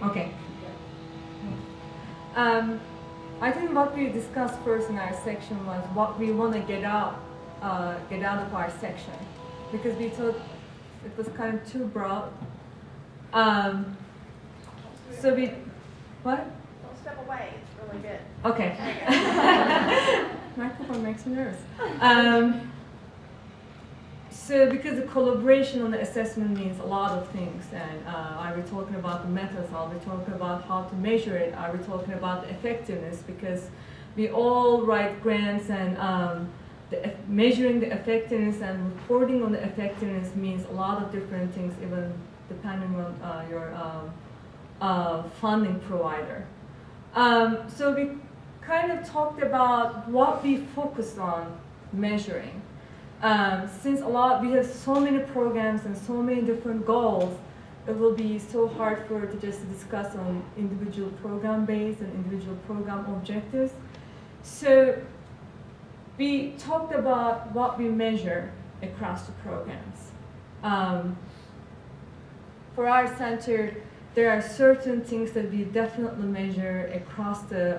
Okay. I think what we discussed first in our section was what we want to get out of our section, because we thought it was kind of too broad. So we, what? Don't step away, it's really good. Okay. Microphone makes me nervous. So because the collaboration on the assessment means a lot of things, and are we talking about the methods, are we talking about how to measure it, are we talking about the effectiveness, because we all write grants, and measuring the effectiveness and reporting on the effectiveness means a lot of different things, even depending on your funding provider. So we kind of talked about what we focus on measuring. Since we have so many programs and so many different goals, it will be so hard for to just discuss on individual program based and individual program objectives. So we talked about what we measure across the programs. For our center, there are certain things that we definitely measure across the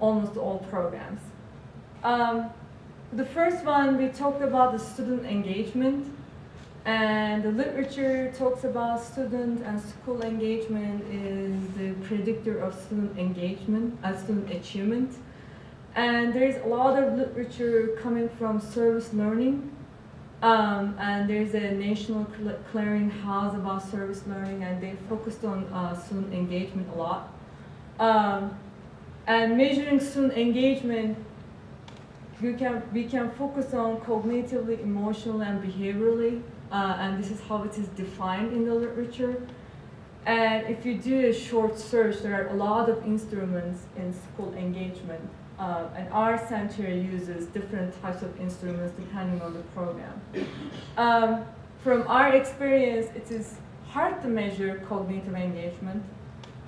almost all programs. The first one, we talked about the student engagement, and the literature talks about student and school engagement is the predictor of student engagement, student achievement. And there's a lot of literature coming from service learning, and there's a national clearinghouse about service learning, and they focused on student engagement a lot. And measuring student engagement, we can focus on cognitively, emotionally, and behaviorally, and this is how it is defined in the literature. And if you do a short search, there are a lot of instruments in school engagement, and our center uses different types of instruments depending on the program. From our experience, it is hard to measure cognitive engagement,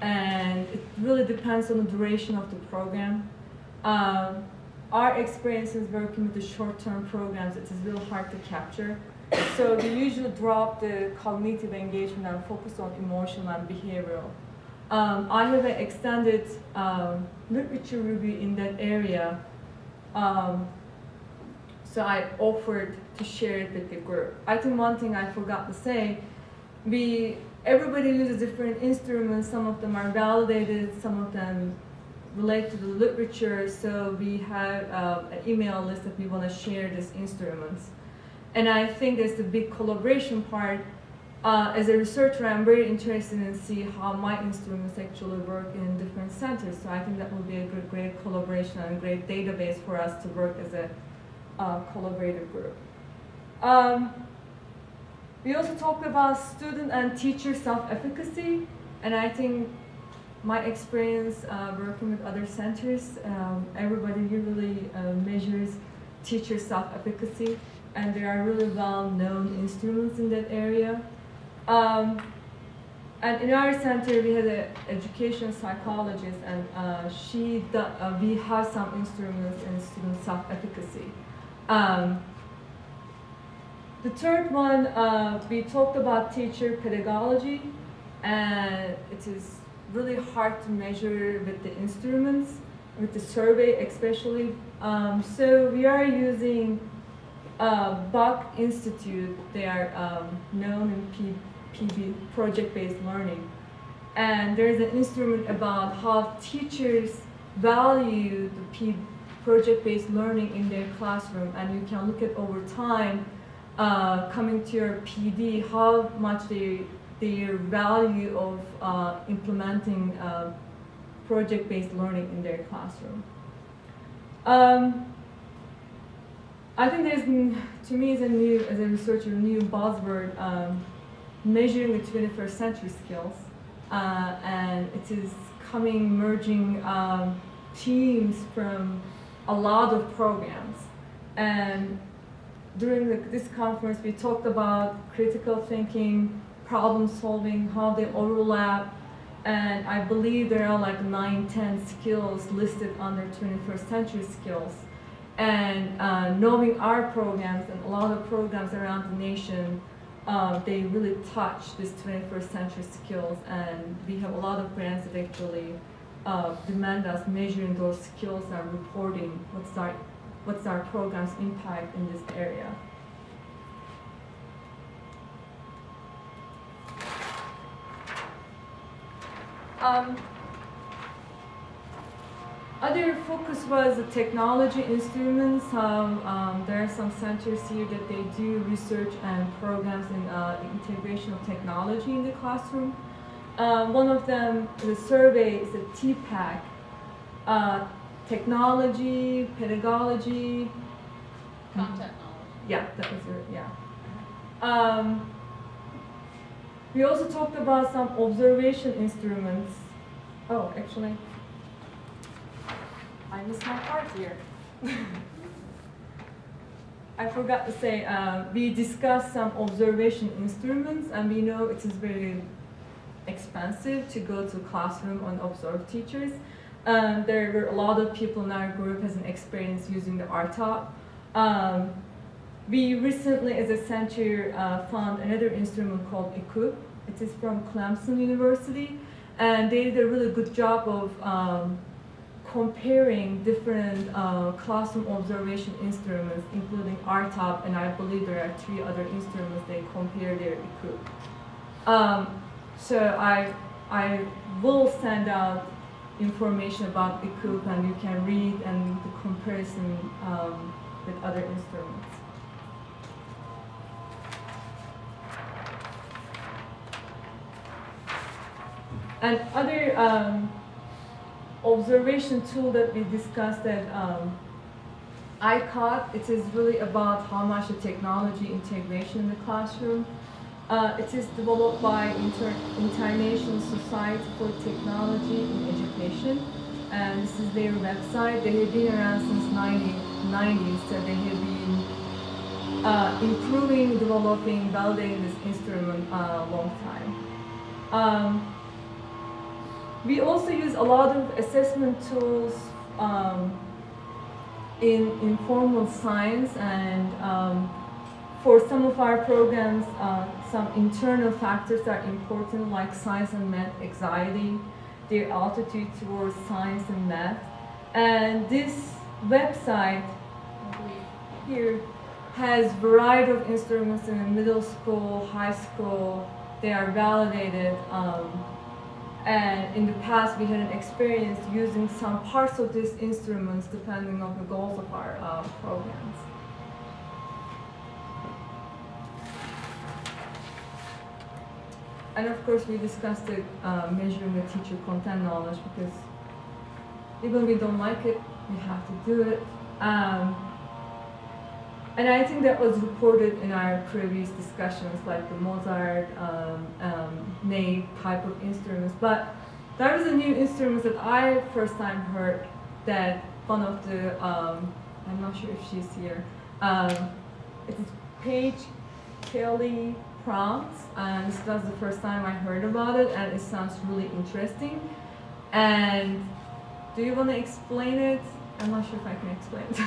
and it really depends on the duration of the program. Our experiences working with the short-term programs, it is really hard to capture. So we usually drop the cognitive engagement and focus on emotional and behavioral. I have an extended literature review in that area, so I offered to share it with the group. I think one thing I forgot to say, everybody uses different instruments. Some of them are validated, some of them relate to the literature, so we have an email list that we want to share these instruments. And I think there's the big collaboration part. As a researcher, I'm very interested in see how my instruments actually work in different centers. So I think that will be a great collaboration and a great database for us to work as a collaborative group. We also talked about student and teacher self-efficacy, and I think my experience working with other centers, everybody usually measures teacher self-efficacy, and there are really well-known instruments in that area. And in our center, we had an education psychologist, and we have some instruments in student self-efficacy. The third one, we talked about teacher pedagogy, and it is really hard to measure with the instruments, with the survey especially. So we are using Buck Institute, they are known in PB, project-based learning. And there's an instrument about how teachers value the project-based learning in their classroom, and you can look at over time, coming to your PD, how much their value of implementing project-based learning in their classroom. I think there's, to me, as a researcher, a new buzzword, measuring the 21st century skills, and it is merging teams from a lot of programs. And during this conference, we talked about critical thinking, problem solving, how they overlap, and I believe there are like 9-10 skills listed under 21st century skills. And knowing our programs and a lot of programs around the nation, they really touch this 21st century skills, and we have a lot of grants that actually demand us measuring those skills and reporting what's our program's impact in this area. Other focus was the technology instruments. There are some centers here that they do research and programs in the integration of technology in the classroom. One of them, the survey, is a TPAC, technology, pedagogy. Content knowledge. Yeah, that was it, yeah. We also talked about some observation instruments. Oh, actually, I missed my part here. I forgot to say, we discussed some observation instruments, and we know it is very expensive to go to classroom and observe teachers. There were a lot of people in our group has an experience using the RTOP. We recently, as a center, found another instrument called EQUIP. It is from Clemson University, and they did a really good job of comparing different classroom observation instruments, including RTOP, and I believe there are 3 other instruments they compare their EQUIP. So I will send out information about EQUIP, and you can read and the comparison with other instruments. And other observation tool that we discussed at ICOT, it is really about how much the technology integration in the classroom. It is developed by International Society for Technology in Education, and this is their website. They have been around since 1990s, so they have been improving, developing, validating this instrument a long time. We also use a lot of assessment tools in informal science, and for some of our programs, some internal factors are important, like science and math anxiety, their altitude towards science and math. And this website here has a variety of instruments in the middle school, high school. They are validated. And in the past, we had an experience using some parts of these instruments depending on the goals of our programs. And of course, we discussed the measuring the teacher content knowledge, because even we don't like it, we have to do it. And I think that was reported in our previous discussions, like the Mozart, NAEP type of instruments. But there was a new instrument that I first time heard, that one of the, I'm not sure if she's here, it is Paige Kelly prompts, and this was the first time I heard about it, and it sounds really interesting. And do you want to explain it? I'm not sure if I can explain it.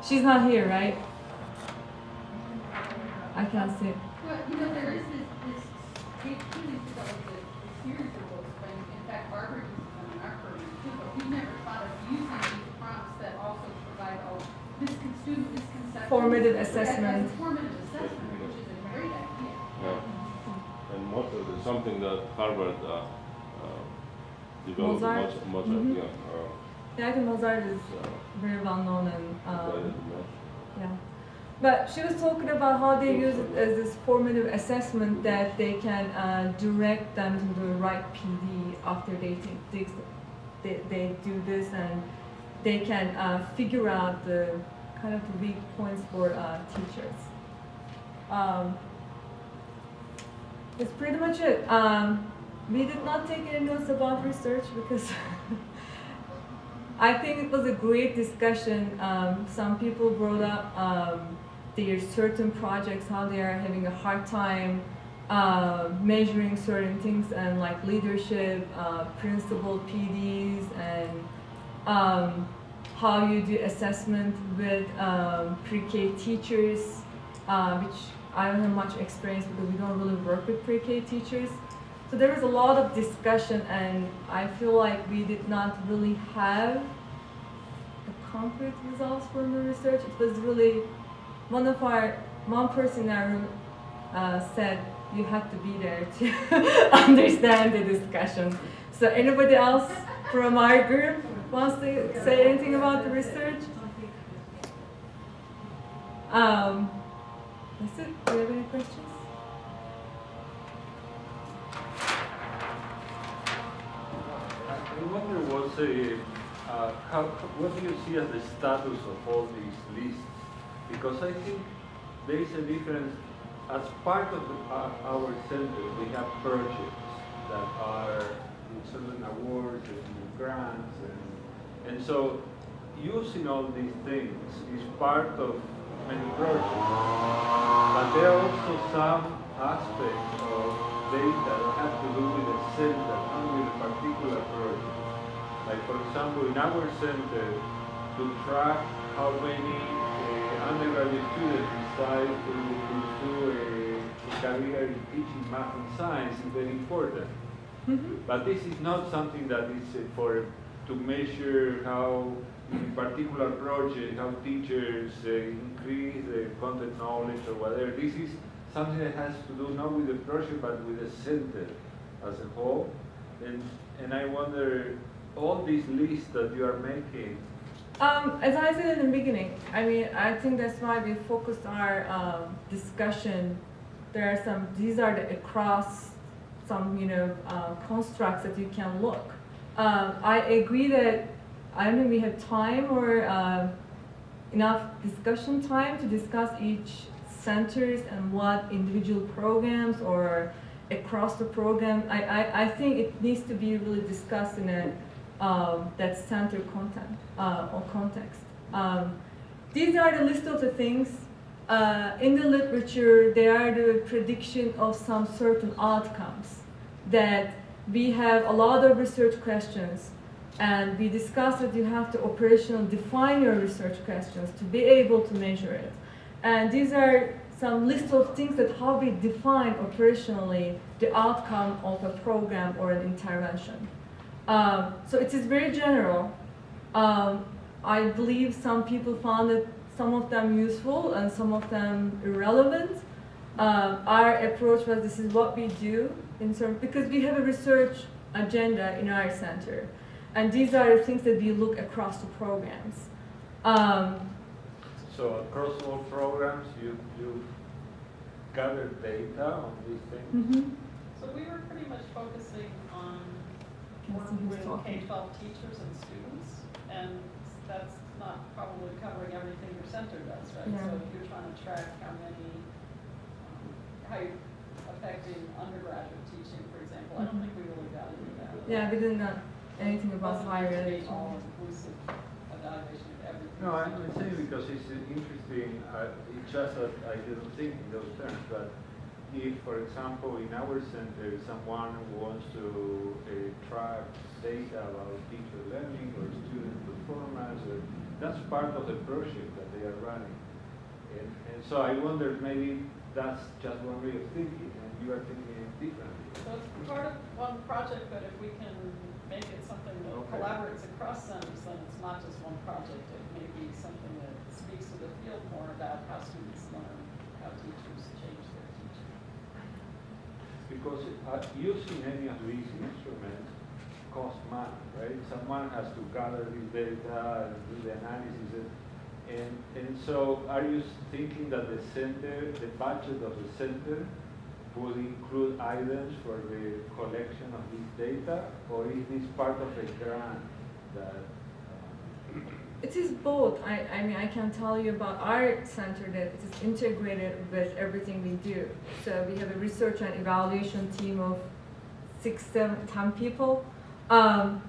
She's not here, right? I can't see it. Well, there is this Julie developed a series of books, but in fact, Barbara uses them in our program too, but we've never thought of using these prompts that also provide all misconceptions formative As assessment. a formative assessment, which is a great idea. Yeah. And most of it is something that Harvard developed. Mozart? Mozart, Mhm. yeah. Yeah, I think Mozart is So, very well known and very yeah. But she was talking about how they use it as this formative assessment that they can direct them to the right PD after they do this, and they can figure out the kind of the weak points for teachers. That's pretty much it. We did not take any notes about research because I think it was a great discussion. Some people brought up their certain projects, how they are having a hard time measuring certain things, and like leadership, principal PDs, and how you do assessment with pre-K teachers, which I don't have much experience because we don't really work with pre-K teachers. So there was a lot of discussion, and I feel like we did not really have the concrete results from the research. It was really one person in our room said you had to be there to understand the discussion. So anybody else from our group wants to say anything about the research? That's it. Do you have any questions? I wonder what do you see as the status of all these lists? Because I think there is a difference. As part of our center, we have projects that are certain awards and grants, and so using all these things is part of many projects. But there are also some aspects of data that have to do with the center, not with a particular project. Like for example, in our center, to track how many undergraduate students decide to pursue a career in teaching math and science is very important. But this is not something that is to measure how, in a particular project, how teachers increase the content knowledge or whatever. This is something that has to do not with the project, but with the center as a whole. And I wonder, all these lists that you are making. As I said in the beginning, I mean, I think that's why we focused our discussion. There are these are the across some, constructs that you can look. I agree that I don't think we have time or enough discussion time to discuss each centers and what individual programs or across the program. I think it needs to be really discussed in that center content or context. These are the list of the things. In the literature, they are the prediction of some certain outcomes that we have a lot of research questions, and we discussed that you have to operationally define your research questions to be able to measure it. And these are some list of things that how we define operationally the outcome of a program or an intervention. So it is very general. I believe some people found that some of them useful and some of them irrelevant. Our approach was this is what we do because we have a research agenda in our center. And these are the things that we look across the programs. So across all programs, you gather data on these things? So we were pretty much focusing on work with K-12 teachers and students, and that's not probably covering everything your center does, right? Yeah. So if you're trying to track how you're affecting undergraduate teaching, for example, I don't think we really got into that. Yeah, we didn't know anything about higher It education. wasn't all-inclusive evaluation of everything. No, I'm saying because it's interesting. It's just that I didn't think in those terms. But if, for example, in our center, someone wants to track data about teacher learning or student performance, that's part of the project that they are running. And so I wonder, maybe that's just one way of thinking, and you are thinking differently. So it's part of one project, but if we can make it something that collaborates across centers, then it's not just one project. It may be something that's speaks to the field more about how students learn, how teachers change their teaching. Because using any of these instruments costs money, right? Someone has to gather this data and do the analysis. And so are you thinking that the center, the budget of the center would include items for the collection of this data, or is this part of a grant that? It is both. I mean, I can tell you about our center that it is integrated with everything we do. So we have a research and evaluation team of 6, 7, 10 people. They're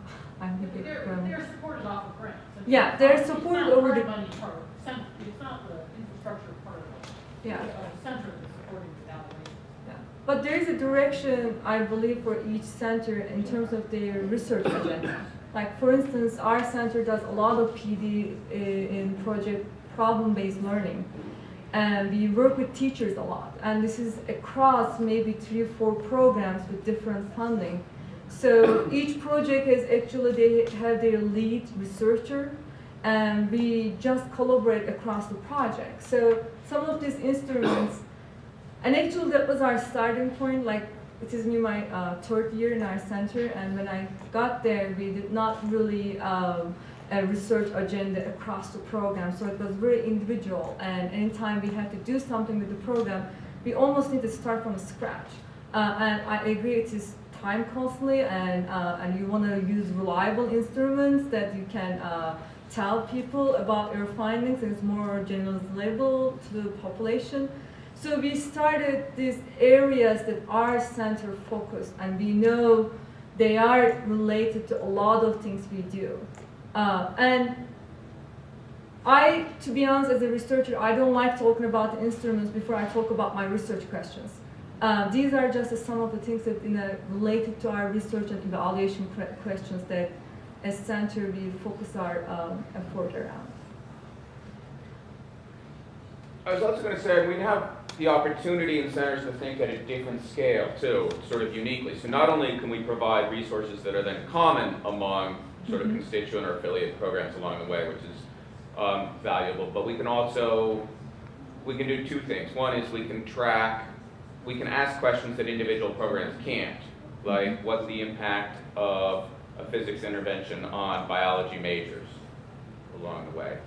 supported off of grants. Yeah, they're supported over the. It's not money part of the center, it's not the infrastructure part of it. Yeah. The center is supporting the evaluation. Yeah. But there is a direction, I believe, for each center in terms of their research agenda. Like, for instance, our center does a lot of PD in project problem-based learning. And we work with teachers a lot. And this is across maybe 3 or 4 programs with different funding. So each project is actually, they have their lead researcher, and we just collaborate across the project. So some of these instruments, and actually that was our starting point. Like, it is my 3rd year in our center, and when I got there, we did not really a research agenda across the program, so it was very individual, and anytime we had to do something with the program, we almost need to start from scratch. And I agree, it is time costly, and you want to use reliable instruments that you can tell people about your findings, and it's more generalizable to the population. So we started these areas that our center focused, and we know they are related to a lot of things we do. And to be honest, as a researcher, I don't like talking about the instruments before I talk about my research questions. These are just some of the things that related to our research and evaluation questions that as center we focus our effort around. I was also going to say, we have the opportunity in centers to think at a different scale too, sort of uniquely. So not only can we provide resources that are then common among sort of constituent or affiliate programs along the way, which is valuable, but we can also, we can do 2 things. One is we can ask questions that individual programs can't, like what's the impact of a physics intervention on biology majors along the way.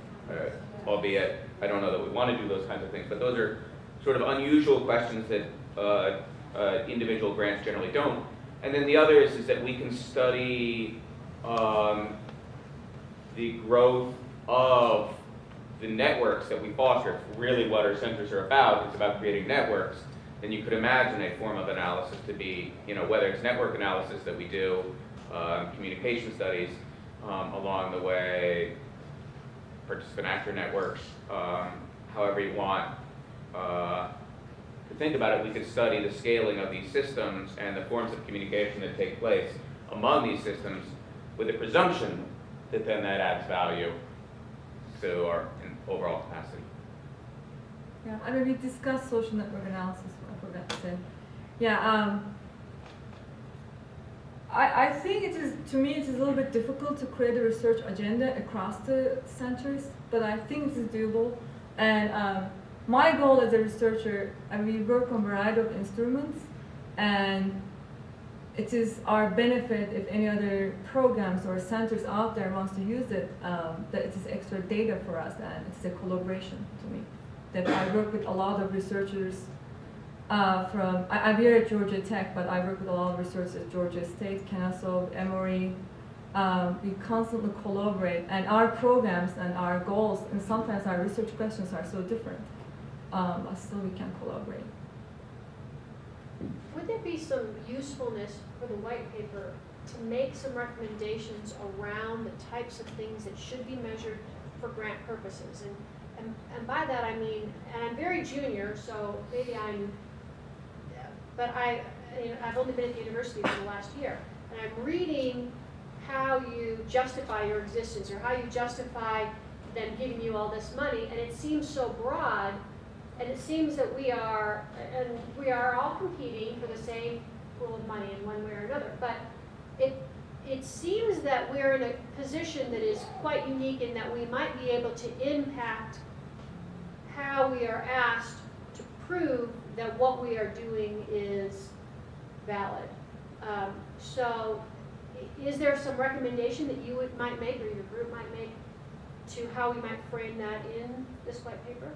Albeit, I don't know that we want to do those kinds of things, but those are sort of unusual questions that individual grants generally don't. And then the other is that we can study the growth of the networks that we foster. Really what our centers are about, it's about creating networks. And you could imagine a form of analysis to be, whether it's network analysis that we do, communication studies along the way, participant actor networks, however you want to think about it, we could study the scaling of these systems and the forms of communication that take place among these systems with the presumption that then that adds value to our overall capacity. Yeah, I mean, we discussed social network analysis, I forgot to say. Yeah, I think it is, to me, it is a little bit difficult to create a research agenda across the centers, but I think it is doable. And my goal as a researcher, we work on a variety of instruments, and it is our benefit if any other programs or centers out there wants to use it, that it is extra data for us, and it's a collaboration to me. That I work with a lot of researchers I'm here at Georgia Tech, but I work with a lot of researchers at Georgia State, Kennesaw, Emory. We constantly collaborate, and our programs and our goals, and sometimes our research questions are so different, but still we can collaborate. Would there be some usefulness for the white paper to make some recommendations around the types of things that should be measured for grant purposes? And by that I mean, and I'm very junior, so maybe but I've only been at the university for the last year, and I'm reading how you justify your existence, or how you justify them giving you all this money, and it seems so broad, and it seems that we are all competing for the same pool of money in one way or another. But it seems that we're in a position that is quite unique in that we might be able to impact how we are asked to prove that what we are doing is valid. So is there some recommendation that you might make or your group might make to how we might frame that in this white paper?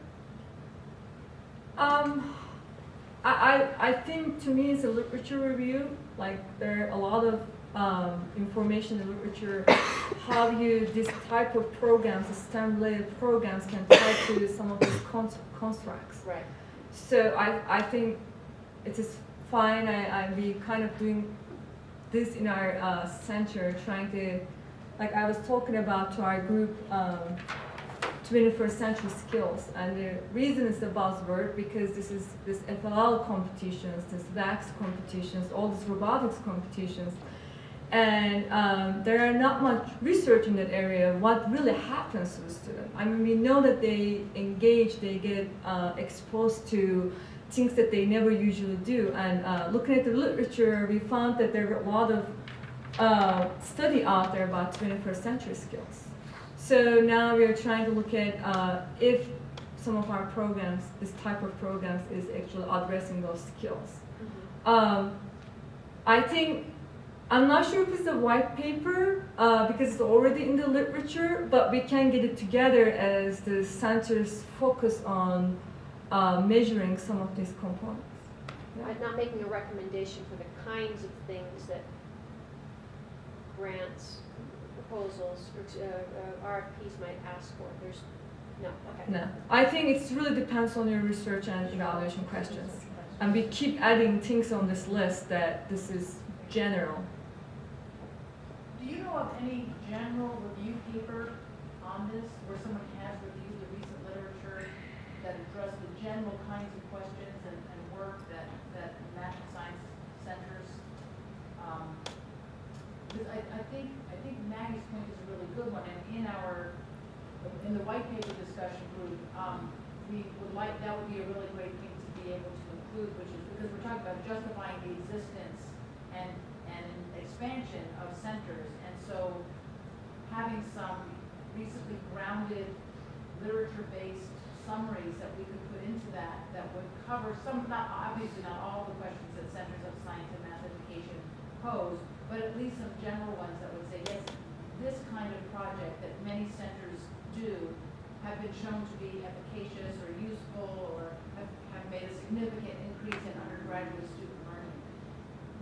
I think to me it's a literature review. Like there are a lot of information in literature how these type of programs, STEM-related programs, can tie to some of these constructs. Right. So I think it is fine. We kind of doing this in our center, trying to, like I was talking about to our group, 21st century skills, and the reason it's a buzzword because this FLL competitions, this VAX competitions, all these robotics competitions, and there are not much research in that area. What really happens to the student? I mean, we know that they engage, they get exposed to things that they never usually do. And looking at the literature, we found that there are a lot of study out there about 21st century skills. So now we are trying to look at if some of our programs, this type of programs, is actually addressing those skills. I think, I'm not sure if it's a white paper because it's already in the literature, but we can get it together as the centers focus on measuring some of these components. Yeah. I'm not making a recommendation for the kinds of things that grants, proposals, or RFPs might ask for. There's no. Okay. No, I think it really depends on your research and evaluation questions. And we keep adding things on this list that this is general. Do you know of any general review paper on this where someone has reviewed the recent literature that address the general kinds of questions and work that math and science centers? Because I think Maggie's point is a really good one, and in the white paper discussion group, we would like, that would be a really great thing to be able to include, which is because we're talking about justifying the existence and expansion of centers, and so having some recently grounded literature-based summaries that we could put into that would cover some, not obviously not all the questions that centers of science and math education pose, but at least some general ones that would say, yes, this kind of project that many centers do have been shown to be efficacious or useful or have made a significant increase in undergraduate student learning.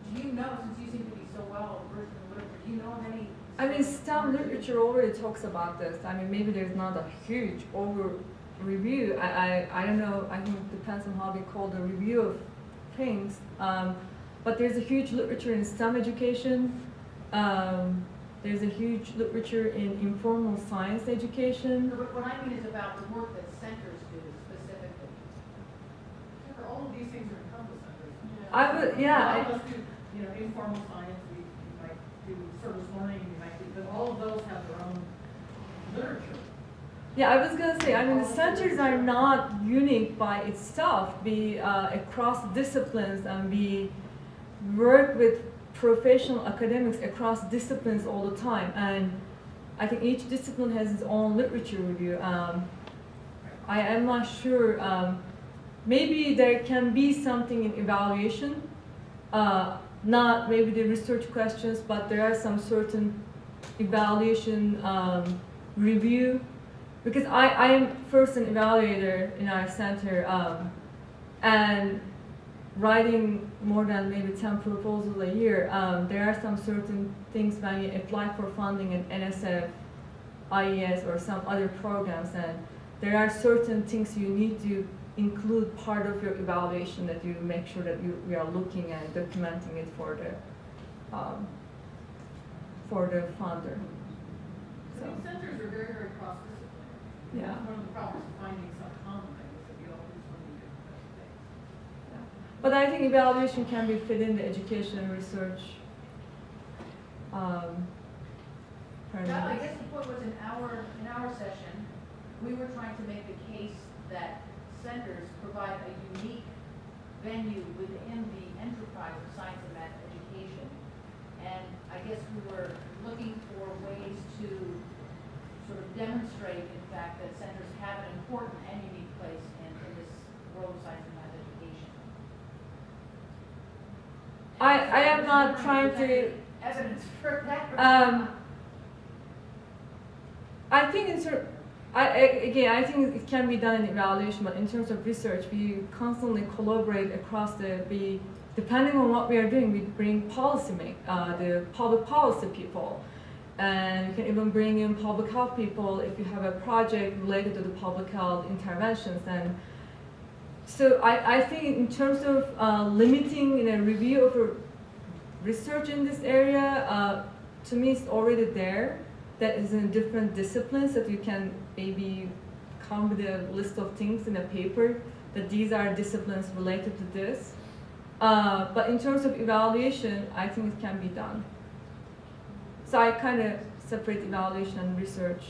Do you know, since you seem to be so well versed in literature, do you know of any? I mean, STEM literature already talks about this. I mean, maybe there's not a huge over review. I don't know. I think it depends on how we call the review of things. But there's a huge literature in STEM education. There's a huge literature in informal science education. What I mean is about the work that centers do specifically. All of these things are encompassed under it. I would, yeah. A lot of us do, informal science, we might do service learning, we might do, but all of those have their own literature. Yeah, I was gonna say, I mean, the centers are not unique by itself. We across disciplines, and we work with professional academics across disciplines all the time, and I think each discipline has its own literature review. I am not sure. Maybe there can be something in evaluation, not maybe the research questions, but there are some certain evaluation review. Because I am first an evaluator in our center, and writing more than maybe 10 proposals a year, there are some certain things when you apply for funding in NSF, IES, or some other programs, and there are certain things you need to include part of your evaluation that you make sure that we are looking and documenting it for the funder. So these centers are very, very cross-disciplinary. Yeah. One of the problems of finding some common things that we all do so many different things. But I think evaluation can be fit in the education and research. I guess the point was in our session, we were trying to make the case that centers provide a unique venue within the enterprise of science and math education. And I guess we were looking for ways to sort of demonstrate, in fact, that centers have an important and unique place I am not trying to. Evidence for that. I think I think it can be done in evaluation, but in terms of research, we constantly collaborate across depending on what we are doing, we bring the public policy people. And you can even bring in public health people if you have a project related to the public health interventions. And so I think in terms of limiting a review of research in this area, to me it's already there. That is in different disciplines that you can maybe come with a list of things in a paper that these are disciplines related to this. But in terms of evaluation, I think it can be done. So I kind of separate evaluation and research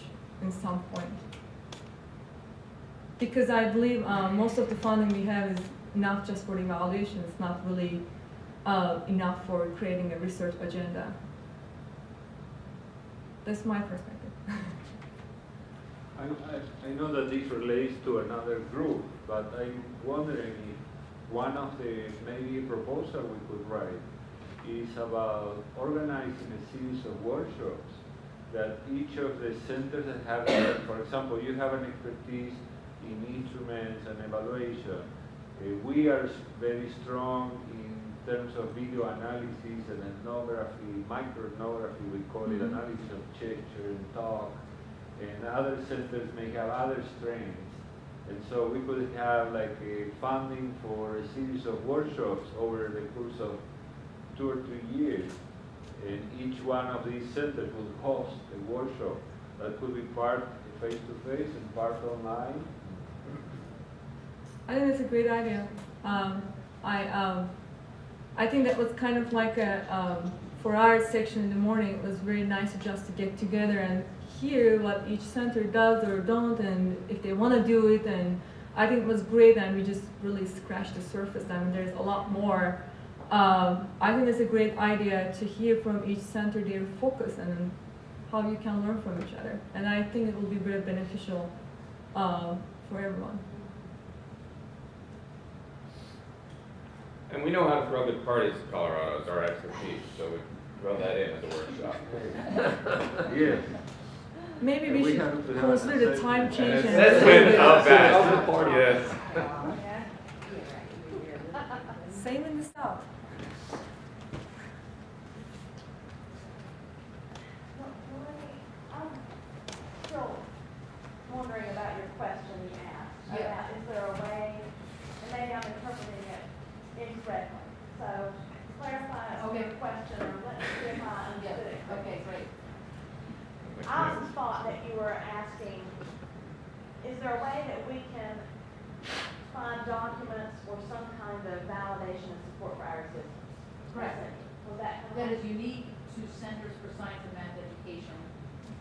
in some point. Because I believe most of the funding we have is enough just for evaluation. It's not really enough for creating a research agenda. That's my perspective. I know that this relates to another group, but I'm wondering if one of the maybe proposal we could write is about organizing a series of workshops that each of the centers that have, for example, you have an expertise in instruments and evaluation. We are very strong in terms of video analysis and ethnography, microethnography, we call it, analysis of gesture and talk, and other centers may have other strengths. And so we could have like a funding for a series of workshops over the course of 2 or 3 years. And each one of these centers would host a workshop that could be part face-to-face and part online. I think that's a great idea. I think that was kind of like for our section in the morning, it was very nice just to get together and hear what each center does or don't, and if they want to do it. And I think it was great, and we just really scratched the surface. I mean, there's a lot more. I think it's a great idea to hear from each center their focus and how you can learn from each other. And I think it will be very beneficial for everyone. And we know how to throw good parties in Colorado is our expertise, so we throw that in as a workshop. Yes. Maybe we should consider the time change. And assessment of that. Yes. Same in the South. I'm still wondering about your question you asked. About is there a way, and maybe I'm interpreting it incorrectly. So clarify your question, or let me see if I understood it. Okay, great. I also thought that you were asking, is there a way that we can find documents or some kind of validation and support for our existence? Correct. Was that That is unique to Centers for Science and Math Education.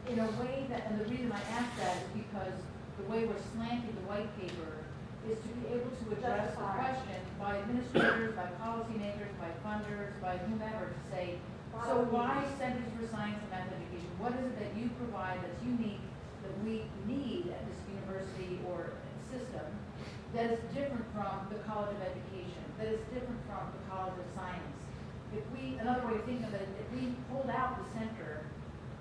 In a way that, and the reason I ask that is because the way we're slanting the white paper is to be able to address the question by administrators, by policymakers, by funders, by whomever, to say, so why Centers for Science and Math Education? What is it that you provide that's unique, that we need at this university or system, that is different from the College of Education, that is different from the College of Science? If we, another way of thinking of it, if we pulled out the center,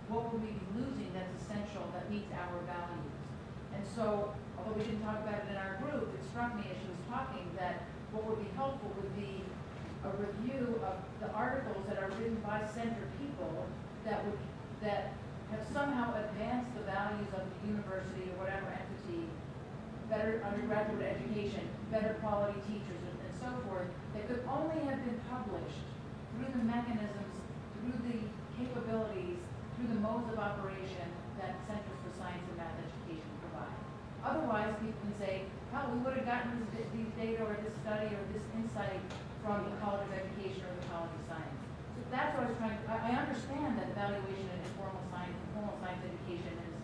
what would we be losing that's essential, that meets our values? And so, although we didn't talk about it in our group, it struck me as she was talking that what would be helpful would be a review of the articles that are written by center people that have somehow advanced the values of the university or whatever entity, better undergraduate education, better quality teachers, and so forth, that could only have been published through the mechanisms, through the capabilities, through the modes of operation that Centers for Science and Math Education provide. Otherwise, people can say, oh, we would have gotten these data or this study or this insight from the College of Education or the College of Science. So that's what I was trying to, I understand that evaluation in formal science education is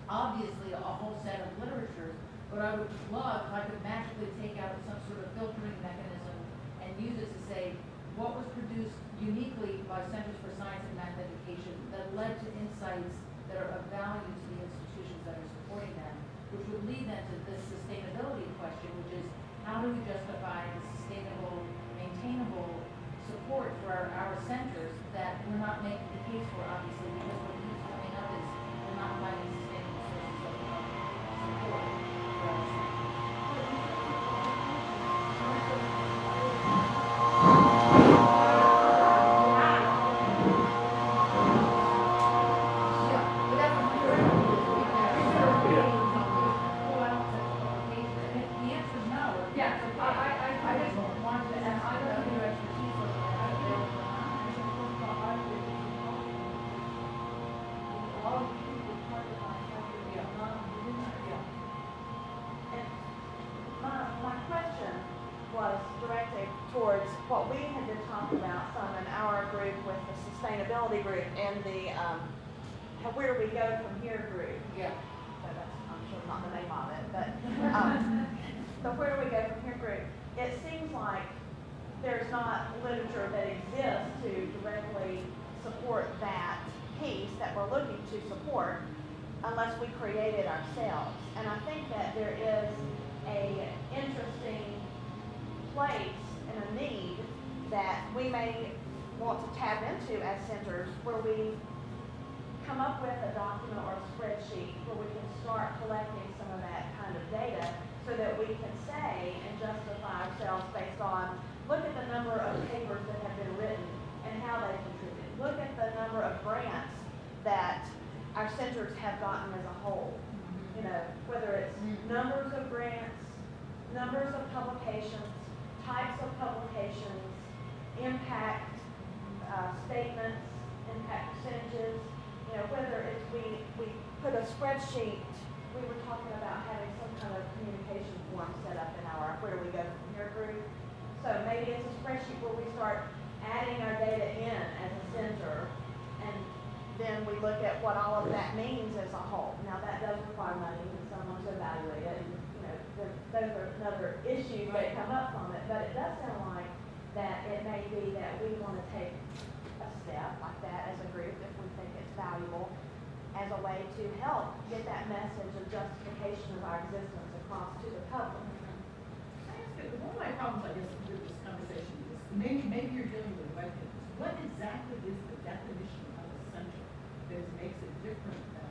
obviously a whole set of literatures, but I would love if I could magically take out some sort of filtering mechanism and use it to say what was produced uniquely by Centers for Science and Math Education that led to insights that are of value to the institutions that are supporting them, which would lead then to this sustainability question, which is how do we justify the sustainable, maintainable support support for our centers that we're not making the case for, obviously, because what keeps coming up is we're not finding sustainable sources of support for our centers. My question was directed towards what we had been talking about some in our group with the sustainability group and the, where do we go from here group. Yeah. So that's, I'm sure not the name of it, but, so where do we go from here group? It seems like there's not literature that exists to directly support that piece that we're looking to support unless we create it ourselves. And I think that there is a interesting place and a need that we may want to tap into as centers where we come up with a document or a spreadsheet where we can start collecting some of that kind of data so that we can say and justify ourselves based on, look at the number of papers that have been written and how they contribute. Look at the number of grants that our centers have gotten as a whole. You know, whether it's numbers of grants, numbers of publications, types of publications, impact statements, impact percentages, you know, whether it's we put a spreadsheet, we were talking about having some kind of communication form set up in our where do we go from here group. So maybe it's a spreadsheet where we start adding our data in as a center, and then we look at what all of that means as a whole. Now that does require money and someone to evaluate it. And, you know, those are another issues that come up from it. But it does sound like that it may be that we want to take a step like that as a group if we think it's valuable as a way to help get that message of justification of our existence across to the public. One of my problems, I guess, with this conversation is maybe you're dealing with white papers. What exactly is the definition of a center that makes it different than,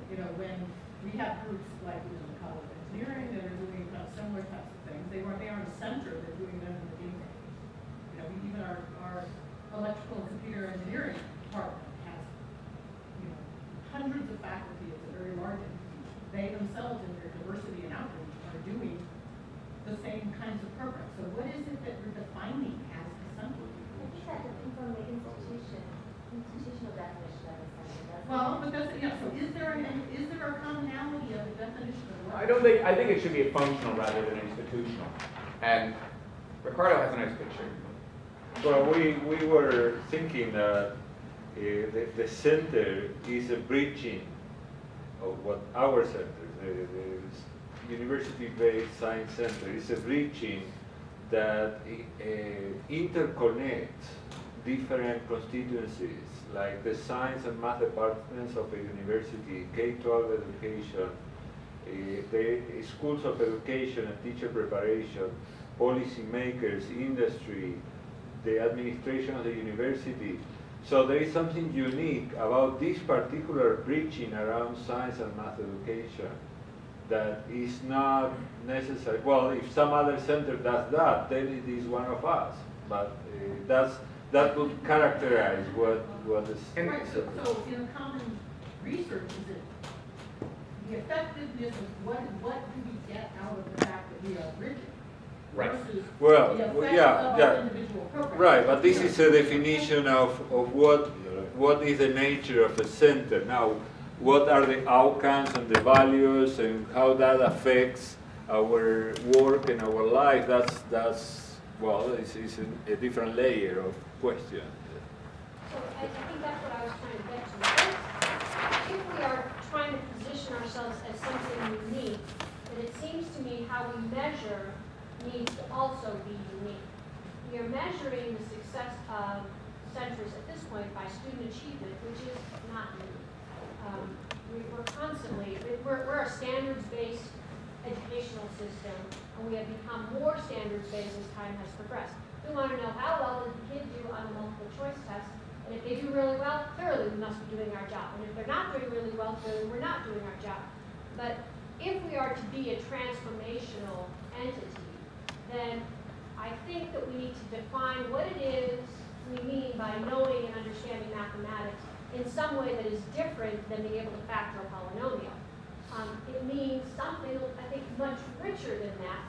you know, when we have groups like in the College of Engineering that are doing kind of similar types of things. They aren't a center, they're doing them in the game. You know, even our electrical and computer engineering department has, you know, hundreds of faculty. It's a very large institution. They themselves in their diversity and outreach are doing the same kinds of programs. So what is it that we're defining as a center? I think that depends on the institutional definition of a center, doesn't it? Well, but that's, yeah, so is there a commonality of the definition of what? I think it should be functional rather than institutional. And Ricardo has a nice picture. Well, we were thinking that the center is a bridging of what our center, the university-based science center, is a bridging that interconnects different constituencies, like the science and math departments of a university, K-12 education, the schools of education and teacher preparation, policy makers, industry, the administration of the university. So there is something unique about this particular bridging around science and math education that is not necessary. Well, if some other center does that, then it is one of us. But that would characterize what is. Right, so in common research, is it the effectiveness of what do we get out of the fact that we are bridging? Right. Versus Well, the effect yeah, of yeah. our individual programs. Right, but this is a definition of what is the nature of a center. Now, what are the outcomes and the values and how that affects our work and our life? That's well, it's a different layer of question. So I think that's what I was trying to get to. If we are trying to position ourselves as something unique, then it seems to me how we measure needs to also be unique. We are measuring the success of centers at this point by student achievement, which is not unique. We're constantly, we're a standards-based educational system, and we have become more standards-based as time has progressed. we want to know how well did the kid do on the multiple choice test. And if they do really well, clearly we must be doing our job. And if they're not doing really well, clearly we're not doing our job. But if we are to be a transformational entity, then I think that we need to define what it is we mean by knowing and understanding mathematics in some way that is different than being able to factor a polynomial. It means something, I think, much richer than that,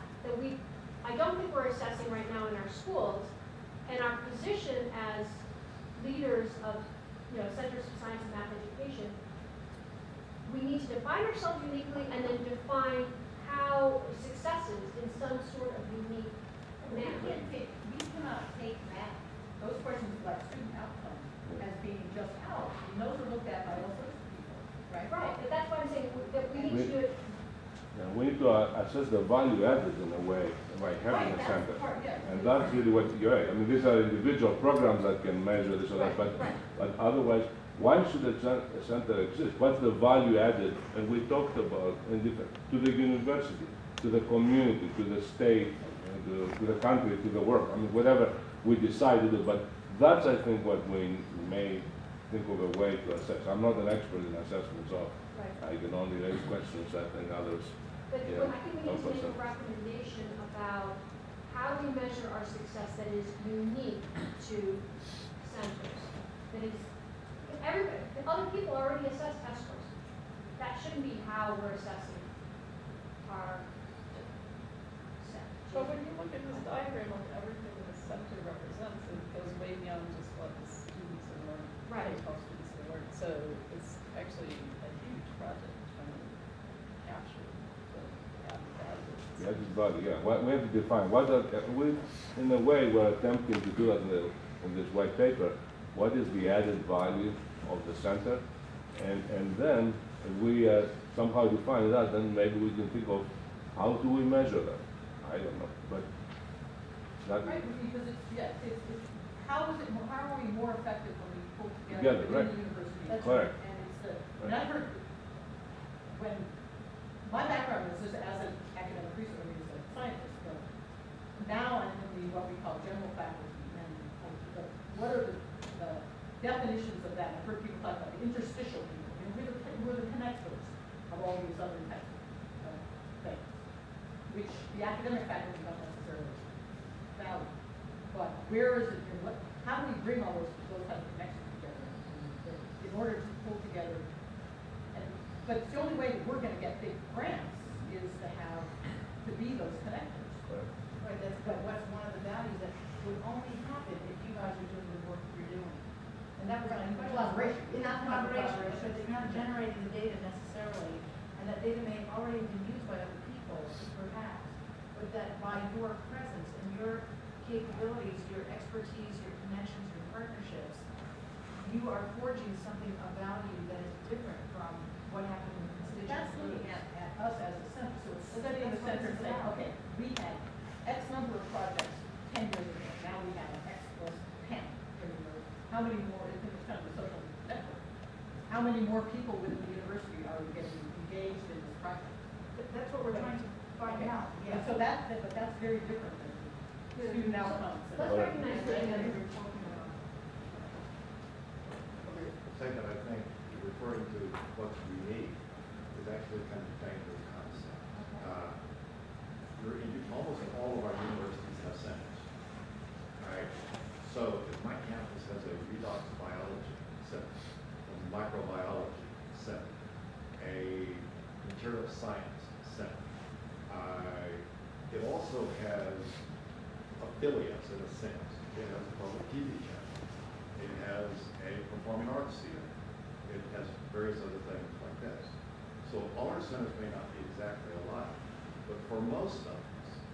I don't think we're assessing right now in our schools, and our position as leaders of Centers for Science and Math Education, we need to define ourselves uniquely and then define how successes in some sort of unique manner. We cannot take math, those questions like student outcomes, as being just ours. And those are looked at by all sorts of people, right? Right, but that's why I'm saying that we need to do it. Yeah, we need to assess the value added in a way by having a center. And that's really what you're right. I mean, these are individual programs that can measure this or that, but otherwise, why should a center exist? What's the value added? And we talked about to the university, to the community, to the state, to the country, to the world. I mean, whatever we decide to do. But that's, I think, what we may think of a way to assess. I'm not an expert in assessment, so I can only raise questions. I think others. But I think we need to make a recommendation about how we measure our success that is unique to centers. That is, everybody, other people already assess test scores. That shouldn't be how we're assessing our set. But when you look at this diagram of everything that the center represents, it goes way beyond just what the students are learning. Right. How students are learning. So it's actually a huge project trying to capture the added value. The added value, yeah. We have to define what in a way, we're attempting to do that in this white paper. What is the added value of the center? And then if we somehow define that, then maybe we can think of how do we measure that? I don't know, but that. Right, because how are we more effective when we pull together Right. the university? Correct. And it's and I've heard, when my background is just as an academic researcher, as a scientist, but now I'm in what we call general faculty, and what are the definitions of that? I've heard people talk about the interstitial people, we're the connectors of all these other types of things, which the academic faculty don't necessarily value. But where is it, how do we bring all those types of connections together in order to pull together? But it's the only way that we're going to get big grants is to be those connectors. Right, but what's one of the values that would only happen if you guys are doing the work you're doing. And that was my Collaboration. Not collaboration, because they're not generating the data necessarily, and that data may have already been used by other people, perhaps, but that by your presence and your capabilities, your expertise, your connections, your partnerships, you are forging something of value that is different from what happened in the constituent. That's looking at us as a center. So it's studying the center and saying, okay, we had X number of projects 10 years ago. Now we have X plus 10 every year. How many more, it's kind of a social network. How many more people within the university are getting engaged in this project? That's what we're trying to find out. Yeah. And so but that's very different than student outcomes. Let's recognize the data that we're talking about. Second, I think referring to what's unique is actually kind of a dangerous concept. Almost all of our universities have centers, right? So if my campus has a redox biology center, a microbiology center, a material science center, it also has affiliates in a sense. It has a public TV channel. It has a performing arts theater. It has various other things like this. So all our centers may not be exactly alike, but for most of us,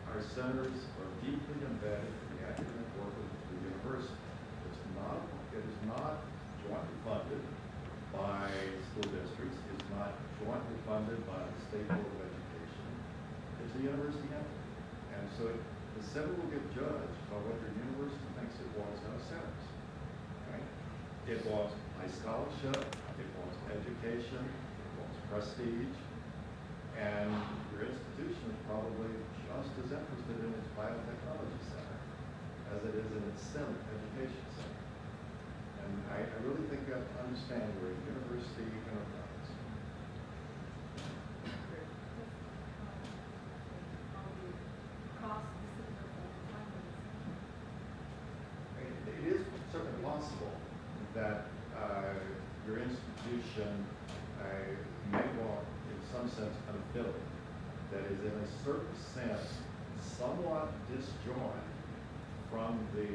our centers are deeply embedded in the academic work of the university. It is not jointly funded by school districts. It's not jointly funded by the State Board of Education. It's a university entity. And so the center will get judged by what your university thinks it wants out of centers. Right? It wants high scholarship, it wants education, it wants prestige, and your institution is probably just as interested in its biotechnology center as it is in its education center. And I really think you have to understand we're a university enterprise. It is certainly possible that your institution may want, in some sense, an affiliate that is in a certain sense somewhat disjointed from the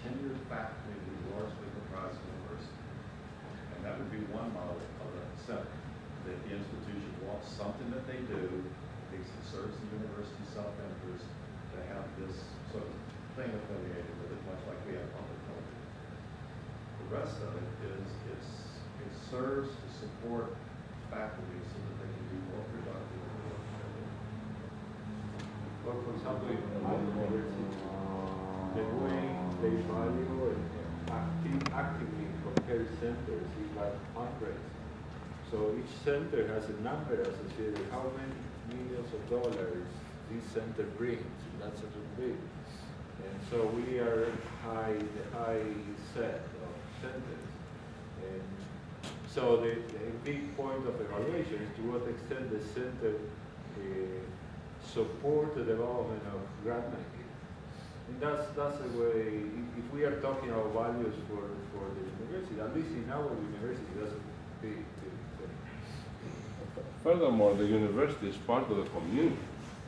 tenured faculty who largely comprise the university. And that would be one model of a center, that the institution wants something that they do, that serves the university's self-interest, to have this sort of thing affiliated with it, much like we have public culture. The rest of it is it serves to support faculty so that they can be more productive in the work they're doing. For example, in the university, the way they value and actively compare centers is by fundraising. So each center has a number associated with how many millions of dollars this center brings, and that's a big. And so we are the high set of centers. And so the big point of evaluation is to what extent the center support the development of grant making. And that's a way, if we are talking about values for the university, at least in our university, that's a big thing. Furthermore, the university is part of the community.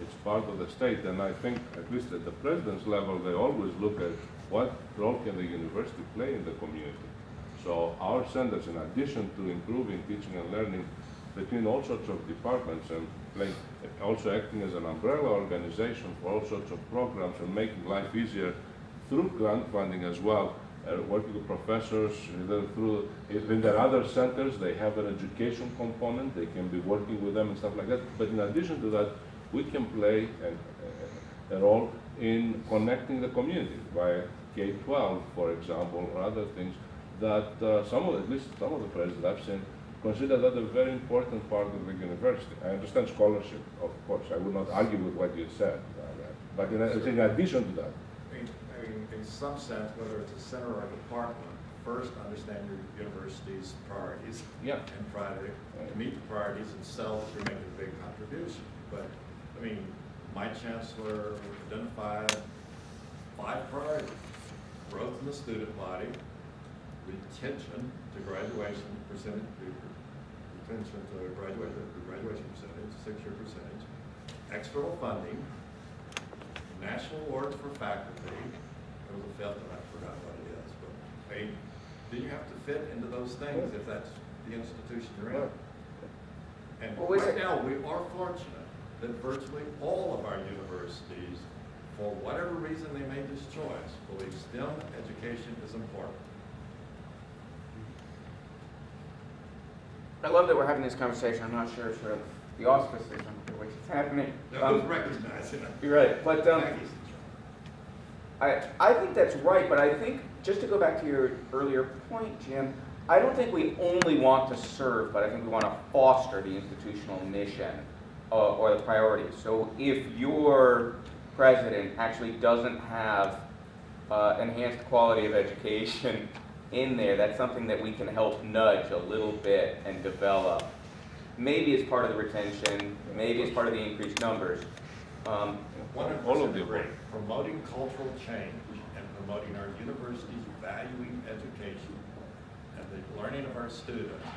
It's part of the state, and I think, at least at the president's level, they always look at what role can the university play in the community. So our centers, in addition to improving teaching and learning between all sorts of departments and also acting as an umbrella organization for all sorts of programs and making life easier through grant funding as well, working with professors, either through, in their other centers, they have an education component, they can be working with them and stuff like that. But in addition to that, we can play a role in connecting the community by K-12, for example, or other things that at least some of the presidents I've seen consider that a very important part of the university. I understand scholarship, of course. I would not argue with what you said, but in addition to that. I mean, in some sense, whether it's a center or a department, first understand your university's priorities and try to meet the priorities and sell that you're making a big contribution. But, I mean, my chancellor identified 5 priorities: growth in the student body, retention to graduation percentage, retention to graduation percentage, 6-year percentage, external funding, national awards for faculty. There was a 5th, and I forgot what it is, but I mean, then you have to fit into those things if that's the institution you're in. And right now, we are fortunate that virtually all of our universities, for whatever reason they made this choice, believe STEM education is important. I love that we're having this conversation. I'm not sure sort of the auspices under which it's happening. That was recognized. You're right, but I think that's right. But I think, just to go back to your earlier point, Jim, I don't think we only want to serve, but I think we want to foster the institutional mission or the priorities. So if your president actually doesn't have enhanced quality of education in there, that's something that we can help nudge a little bit and develop. Maybe as part of the retention, maybe as part of the increased numbers. All of the promoting cultural change and promoting our universities valuing education and the learning of our students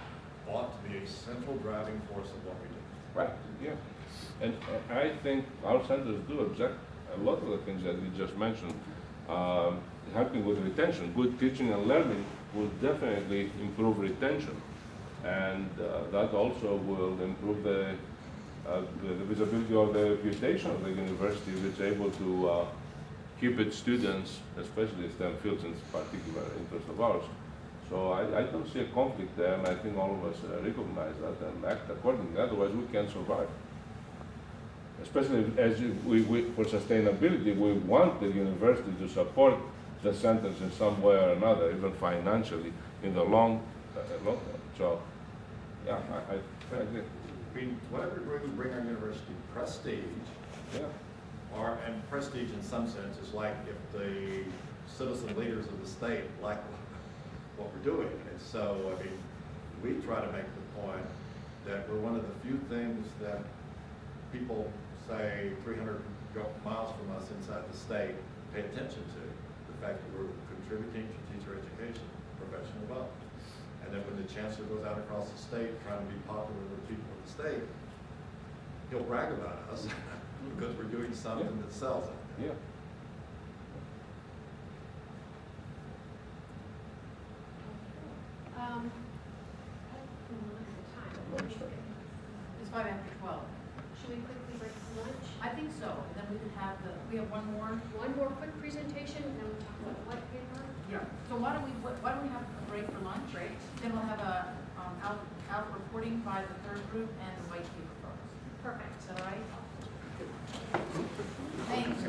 ought to be a central driving force of what we do. Right. Yeah. And I think our centers do a lot of the things that you just mentioned. Helping with retention. Good teaching and learning will definitely improve retention, and that also will improve the visibility or the reputation of the university, if it's able to keep its students, especially STEM fields, in particular interest of ours. So I don't see a conflict there, and I think all of us recognize that and act accordingly. Otherwise, we can't survive. Especially as for sustainability, we want the university to support the centers in some way or another, even financially, in the long run. So, yeah, I agree. I mean, whatever way we bring our university prestige, And prestige in some sense is like if the citizen leaders of the state like what we're doing. And so, I mean, we try to make the point that we're one of the few things that people say 300 miles from us inside the state pay attention to. The fact that we're contributing to teacher education, professional development. And then when the chancellor goes out across the state trying to be popular with the people of the state, he'll brag about us because we're doing something that sells it. Yeah. It's 12:05. Should we quickly break for lunch? I think so, and then we can have we have one more. One more quick presentation, and then we'll talk about the white paper. Yeah. So why don't we have a break for lunch? Right. Then we'll have a out reporting by the third group and the white paper folks. Perfect. Is that all right? Thanks.